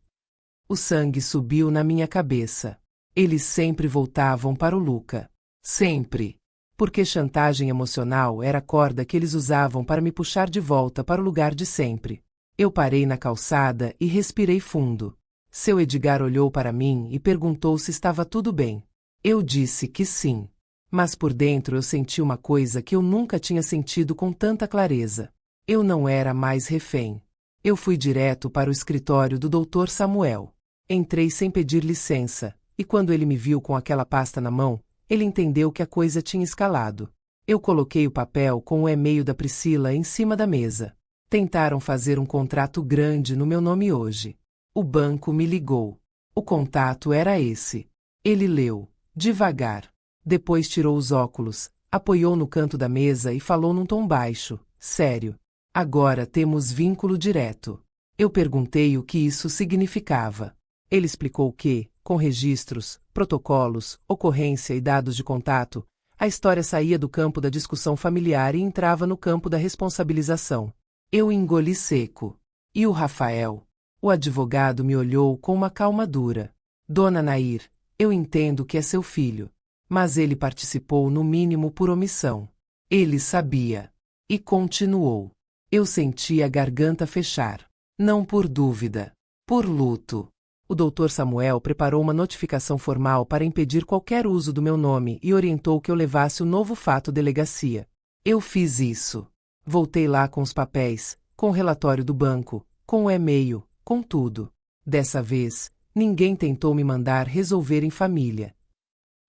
O sangue subiu na minha cabeça. Eles sempre voltavam para o Luca. Sempre. Porque chantagem emocional era a corda que eles usavam para me puxar de volta para o lugar de sempre. Eu parei na calçada e respirei fundo. Seu Edgar olhou para mim e perguntou se estava tudo bem. Eu disse que sim. Mas por dentro eu senti uma coisa que eu nunca tinha sentido com tanta clareza. Eu não era mais refém. Eu fui direto para o escritório do Dr. Samuel. Entrei sem pedir licença, e quando ele me viu com aquela pasta na mão, ele entendeu que a coisa tinha escalado. Eu coloquei o papel com o e-mail da Priscila em cima da mesa. Tentaram fazer um contrato grande no meu nome hoje. O banco me ligou. O contato era esse. Ele leu, devagar. Depois tirou os óculos, apoiou no canto da mesa e falou num tom baixo, sério. Agora temos vínculo direto. Eu perguntei o que isso significava. Ele explicou que, com registros, protocolos, ocorrência e dados de contato, a história saía do campo da discussão familiar e entrava no campo da responsabilização. Eu engoli seco. E o Rafael? O advogado me olhou com uma calma dura. Dona Nair, eu entendo que é seu filho. Mas ele participou no mínimo por omissão. Ele sabia. E continuou. Eu senti a garganta fechar. Não por dúvida. Por luto. O Dr. Samuel preparou uma notificação formal para impedir qualquer uso do meu nome e orientou que eu levasse o novo fato à delegacia. Eu fiz isso. Voltei lá com os papéis, com o relatório do banco, com o e-mail, com tudo. Dessa vez, ninguém tentou me mandar resolver em família.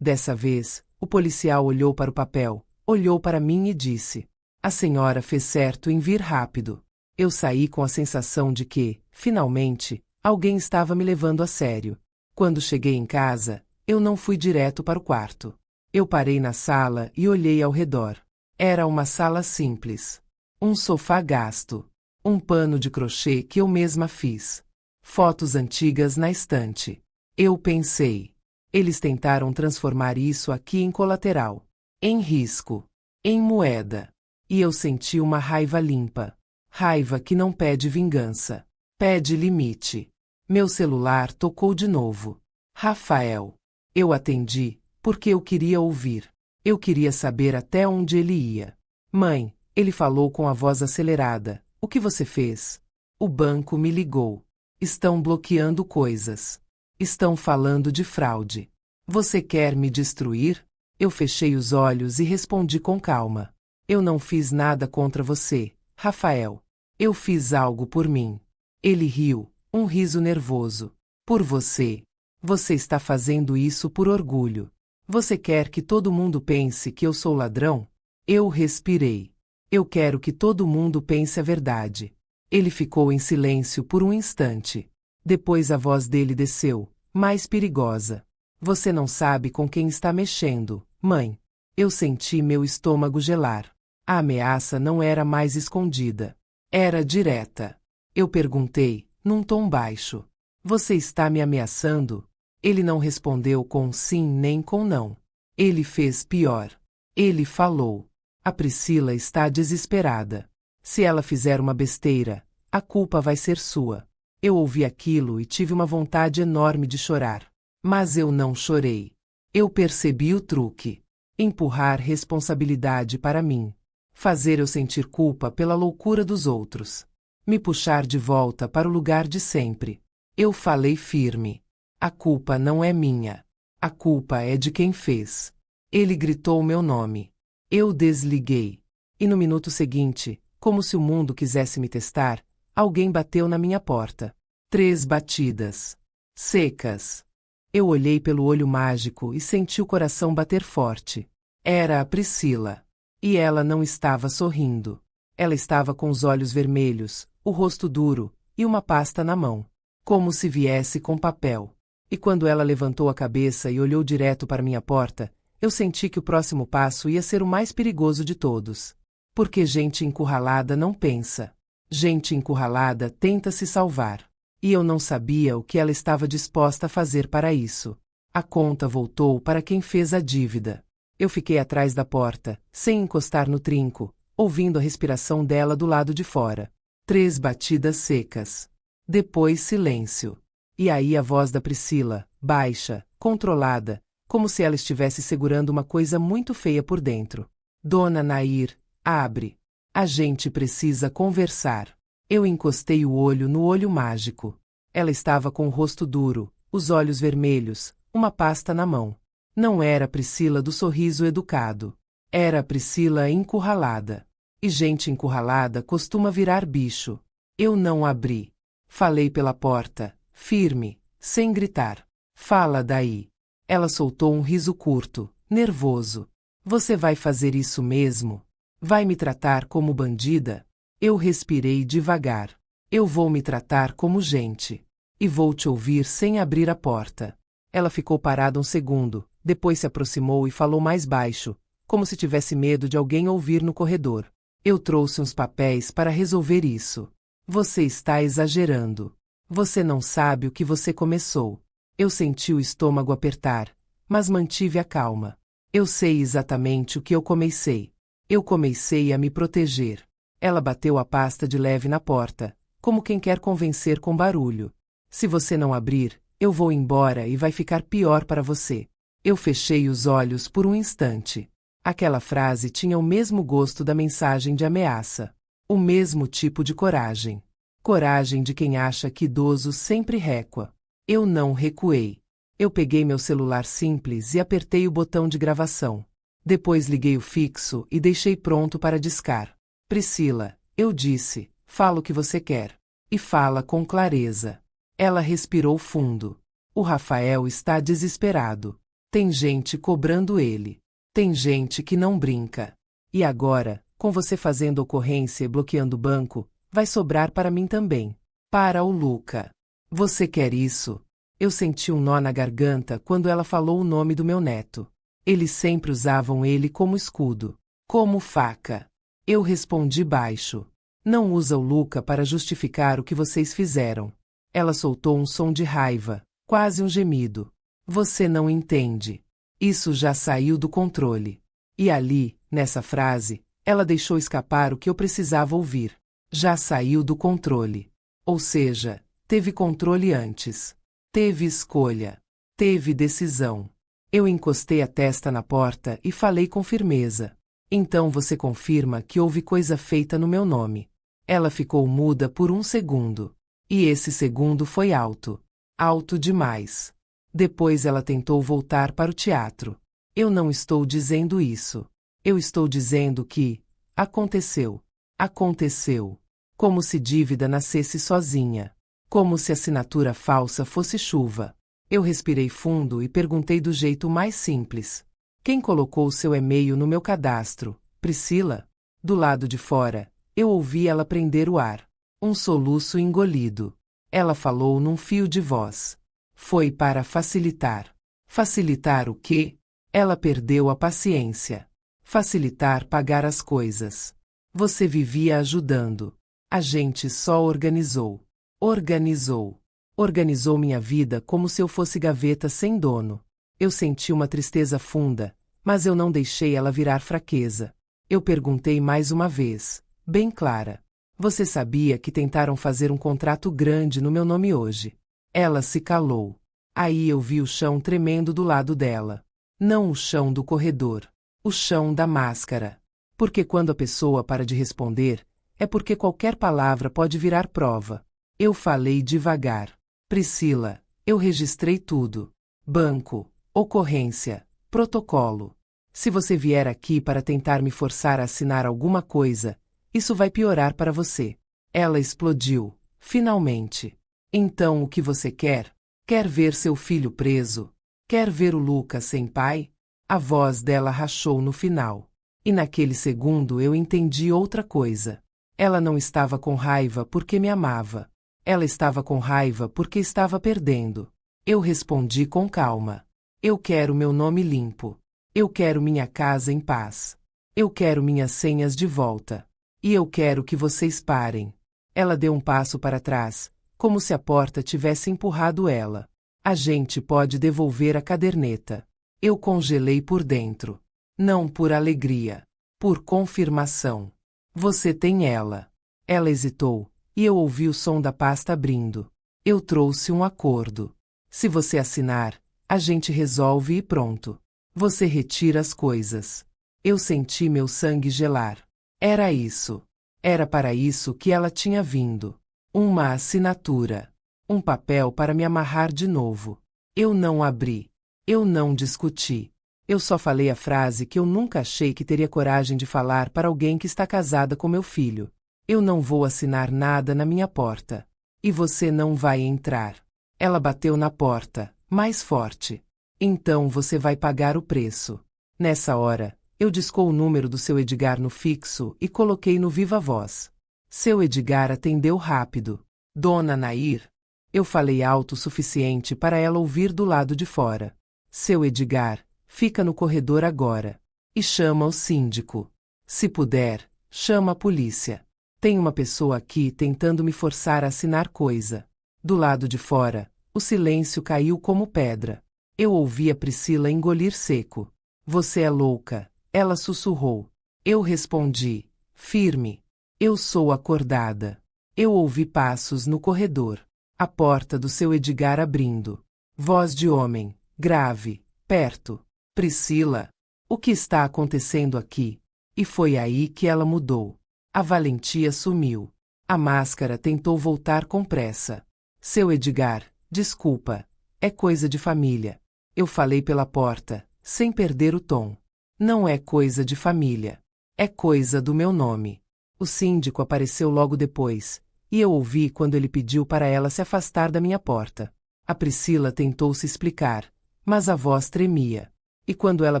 Dessa vez, o policial olhou para o papel, olhou para mim e disse: a senhora fez certo em vir rápido. Eu saí com a sensação de que, finalmente, alguém estava me levando a sério. Quando cheguei em casa, eu não fui direto para o quarto. Eu parei na sala e olhei ao redor. Era uma sala simples. Um sofá gasto. Um pano de crochê que eu mesma fiz. Fotos antigas na estante. Eu pensei. Eles tentaram transformar isso aqui em colateral. Em risco. Em moeda. E eu senti uma raiva limpa. Raiva que não pede vingança. Pede limite. Meu celular tocou de novo. Rafael. Eu atendi, porque eu queria ouvir. Eu queria saber até onde ele ia. Mãe, ele falou com a voz acelerada. O que você fez? O banco me ligou. Estão bloqueando coisas. Estão falando de fraude. Você quer me destruir? Eu fechei os olhos e respondi com calma. Eu não fiz nada contra você, Rafael. Eu fiz algo por mim. Ele riu, um riso nervoso. Por você. Você está fazendo isso por orgulho. Você quer que todo mundo pense que eu sou ladrão? Eu respirei. Eu quero que todo mundo pense a verdade. Ele ficou em silêncio por um instante. Depois a voz dele desceu, mais perigosa. Você não sabe com quem está mexendo, mãe. Eu senti meu estômago gelar. A ameaça não era mais escondida. Era direta. Eu perguntei, num tom baixo. Você está me ameaçando? Ele não respondeu com sim nem com não. Ele fez pior. Ele falou: a Priscila está desesperada. Se ela fizer uma besteira, a culpa vai ser sua. Eu ouvi aquilo e tive uma vontade enorme de chorar. Mas eu não chorei. Eu percebi o truque. Empurrar responsabilidade para mim. Fazer eu sentir culpa pela loucura dos outros. Me puxar de volta para o lugar de sempre. Eu falei firme. A culpa não é minha. A culpa é de quem fez. Ele gritou meu nome. Eu desliguei. E no minuto seguinte, como se o mundo quisesse me testar, alguém bateu na minha porta. 3 batidas. Secas. Eu olhei pelo olho mágico e senti o coração bater forte. Era a Priscila. E ela não estava sorrindo. Ela estava com os olhos vermelhos, o rosto duro, e uma pasta na mão. Como se viesse com papel. E quando ela levantou a cabeça e olhou direto para minha porta, eu senti que o próximo passo ia ser o mais perigoso de todos. Porque gente encurralada não pensa. Gente encurralada tenta se salvar. E eu não sabia o que ela estava disposta a fazer para isso. A conta voltou para quem fez a dívida. Eu fiquei atrás da porta, sem encostar no trinco, ouvindo a respiração dela do lado de fora. 3 batidas secas. Depois silêncio. E aí a voz da Priscila, baixa, controlada, como se ela estivesse segurando uma coisa muito feia por dentro. Dona Nair, abre. A gente precisa conversar. Eu encostei o olho no olho mágico. Ela estava com o rosto duro, os olhos vermelhos, uma pasta na mão. Não era a Priscila do sorriso educado. Era a Priscila encurralada. E gente encurralada costuma virar bicho. Eu não abri. Falei pela porta, firme, sem gritar. Fala daí. Ela soltou um riso curto, nervoso. Você vai fazer isso mesmo? Vai me tratar como bandida? Eu respirei devagar. Eu vou me tratar como gente. E vou te ouvir sem abrir a porta. Ela ficou parada um segundo, depois se aproximou e falou mais baixo, como se tivesse medo de alguém ouvir no corredor. Eu trouxe uns papéis para resolver isso. Você está exagerando. Você não sabe o que você começou. Eu senti o estômago apertar, mas mantive a calma. Eu sei exatamente o que eu comecei. Eu comecei a me proteger. Ela bateu a pasta de leve na porta, como quem quer convencer com barulho. Se você não abrir, eu vou embora e vai ficar pior para você. Eu fechei os olhos por um instante. Aquela frase tinha o mesmo gosto da mensagem de ameaça. O mesmo tipo de coragem. Coragem de quem acha que idoso sempre recua. Eu não recuei. Eu peguei meu celular simples e apertei o botão de gravação. Depois liguei o fixo e deixei pronto para discar. Priscila, eu disse, fala o que você quer. E fala com clareza. Ela respirou fundo. O Rafael está desesperado. Tem gente cobrando ele. Tem gente que não brinca. E agora, com você fazendo ocorrência e bloqueando o banco, vai sobrar para mim também. Para o Luca. Você quer isso? Eu senti um nó na garganta quando ela falou o nome do meu neto. Eles sempre usavam ele como escudo. Como faca. Eu respondi baixo. Não usa o Luca para justificar o que vocês fizeram. Ela soltou um som de raiva, quase um gemido. Você não entende. Isso já saiu do controle. E ali, nessa frase, ela deixou escapar o que eu precisava ouvir. Já saiu do controle. Ou seja, teve controle antes. Teve escolha. Teve decisão. Eu encostei a testa na porta e falei com firmeza. Então você confirma que houve coisa feita no meu nome. Ela ficou muda por um segundo. E esse segundo foi alto. Alto demais. Depois ela tentou voltar para o teatro. Eu não estou dizendo isso. Eu estou dizendo que aconteceu. Aconteceu. Como se dívida nascesse sozinha. Como se assinatura falsa fosse chuva. Eu respirei fundo e perguntei do jeito mais simples. Quem colocou seu e-mail no meu cadastro? Priscila? Do lado de fora, eu ouvi ela prender o ar. Um soluço engolido. Ela falou num fio de voz. Foi para facilitar. Facilitar o quê? Ela perdeu a paciência. Facilitar pagar as coisas. Você vivia ajudando. A gente só organizou. Organizou. Organizou minha vida como se eu fosse gaveta sem dono. Eu senti uma tristeza funda, mas eu não deixei ela virar fraqueza. Eu perguntei mais uma vez, bem clara. Você sabia que tentaram fazer um contrato grande no meu nome hoje? Ela se calou. Aí eu vi o chão tremendo do lado dela. Não o chão do corredor. O chão da máscara. Porque quando a pessoa para de responder, é porque qualquer palavra pode virar prova. Eu falei devagar. Priscila, eu registrei tudo. Banco, ocorrência, protocolo. Se você vier aqui para tentar me forçar a assinar alguma coisa, isso vai piorar para você. Ela explodiu, finalmente. Então o que você quer? Quer ver seu filho preso? Quer ver o Lucas sem pai? A voz dela rachou no final. E naquele segundo eu entendi outra coisa. Ela não estava com raiva porque me amava. Ela estava com raiva porque estava perdendo. Eu respondi com calma. Eu quero meu nome limpo. Eu quero minha casa em paz. Eu quero minhas senhas de volta. E eu quero que vocês parem. Ela deu um passo para trás, como se a porta tivesse empurrado ela. A gente pode devolver a caderneta. Eu congelei por dentro. Não por alegria. Por confirmação. Você tem ela. Ela hesitou, e eu ouvi o som da pasta abrindo. Eu trouxe um acordo. Se você assinar, a gente resolve e pronto. Você retira as coisas. Eu senti meu sangue gelar. Era isso. Era para isso que ela tinha vindo. Uma assinatura. Um papel para me amarrar de novo. Eu não abri. Eu não discuti. Eu só falei a frase que eu nunca achei que teria coragem de falar para alguém que está casada com meu filho. Eu não vou assinar nada na minha porta. E você não vai entrar. Ela bateu na porta, mais forte. Então você vai pagar o preço. Nessa hora, eu discou o número do seu Edgar no fixo e coloquei no viva voz. Seu Edgar atendeu rápido. Dona Nair. Eu falei alto o suficiente para ela ouvir do lado de fora. Seu Edgar, fica no corredor agora. E chama o síndico. Se puder, chama a polícia. Tem uma pessoa aqui tentando me forçar a assinar coisa. Do lado de fora, o silêncio caiu como pedra. Eu ouvi a Priscila engolir seco. Você é louca, ela sussurrou. Eu respondi, firme. Eu sou acordada. Eu ouvi passos no corredor. A porta do seu Edgar abrindo. Voz de homem, grave, perto. Priscila, o que está acontecendo aqui? E foi aí que ela mudou. A valentia sumiu. A máscara tentou voltar com pressa. Seu Edgar, desculpa. É coisa de família. Eu falei pela porta, sem perder o tom. Não é coisa de família. É coisa do meu nome. O síndico apareceu logo depois, e eu ouvi quando ele pediu para ela se afastar da minha porta. A Priscila tentou se explicar, mas a voz tremia. E quando ela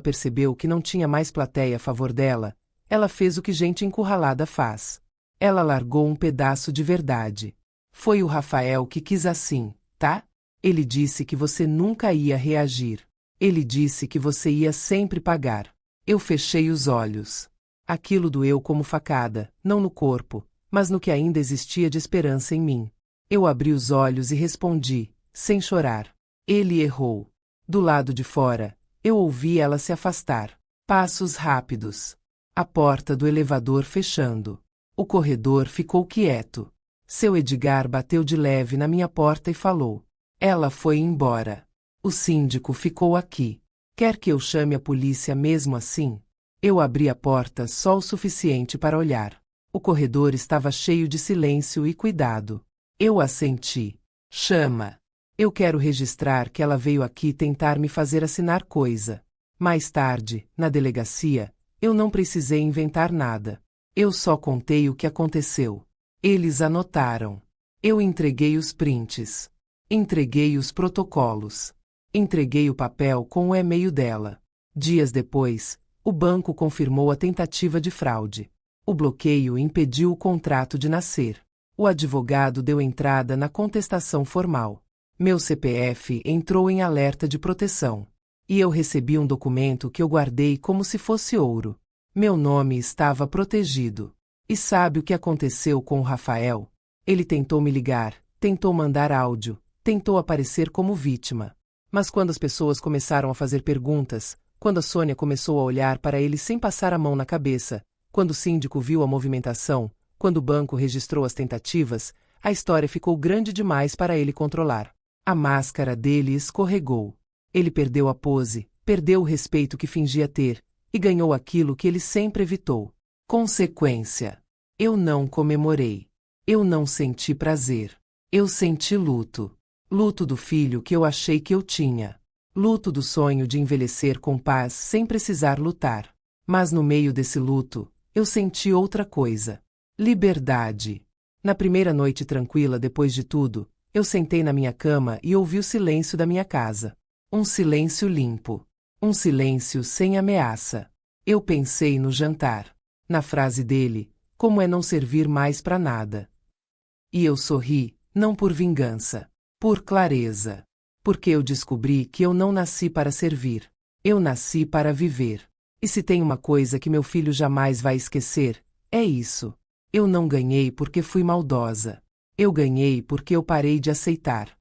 percebeu que não tinha mais plateia a favor dela, ela fez o que gente encurralada faz. Ela largou um pedaço de verdade. Foi o Rafael que quis assim, tá? Ele disse que você nunca ia reagir. Ele disse que você ia sempre pagar. Eu fechei os olhos. Aquilo doeu como facada, não no corpo, mas no que ainda existia de esperança em mim. Eu abri os olhos e respondi, sem chorar. Ele errou. Do lado de fora, eu ouvi ela se afastar. Passos rápidos. A porta do elevador fechando. O corredor ficou quieto. Seu Edgar bateu de leve na minha porta e falou. Ela foi embora. O síndico ficou aqui. Quer que eu chame a polícia mesmo assim? Eu abri a porta só o suficiente para olhar. O corredor estava cheio de silêncio e cuidado. Eu assenti. Chama. Eu quero registrar que ela veio aqui tentar me fazer assinar coisa. Mais tarde, na delegacia, eu não precisei inventar nada. Eu só contei o que aconteceu. Eles anotaram. Eu entreguei os prints. Entreguei os protocolos. Entreguei o papel com o e-mail dela. Dias depois, o banco confirmou a tentativa de fraude. O bloqueio impediu o contrato de nascer. O advogado deu entrada na contestação formal. Meu CPF entrou em alerta de proteção. E eu recebi um documento que eu guardei como se fosse ouro. Meu nome estava protegido. E sabe o que aconteceu com o Rafael? Ele tentou me ligar, tentou mandar áudio, Tentou aparecer como vítima. Mas quando as pessoas começaram a fazer perguntas, quando a Sônia começou a olhar para ele sem passar a mão na cabeça, quando o síndico viu a movimentação, quando o banco registrou as tentativas, a história ficou grande demais para ele controlar. A máscara dele escorregou. Ele perdeu a pose, perdeu o respeito que fingia ter, e ganhou aquilo que ele sempre evitou. Consequência. Eu não comemorei. Eu não senti prazer. Eu senti luto. Luto do filho que eu achei que eu tinha. Luto do sonho de envelhecer com paz sem precisar lutar. Mas no meio desse luto, eu senti outra coisa. Liberdade. Na primeira noite tranquila depois de tudo, eu sentei na minha cama e ouvi o silêncio da minha casa. Um silêncio limpo. Um silêncio sem ameaça. Eu pensei no jantar. Na frase dele, como é não servir mais para nada. E eu sorri, não por vingança. Por clareza. Porque eu descobri que eu não nasci para servir. Eu nasci para viver. E se tem uma coisa que meu filho jamais vai esquecer, é isso. Eu não ganhei porque fui maldosa. Eu ganhei porque eu parei de aceitar.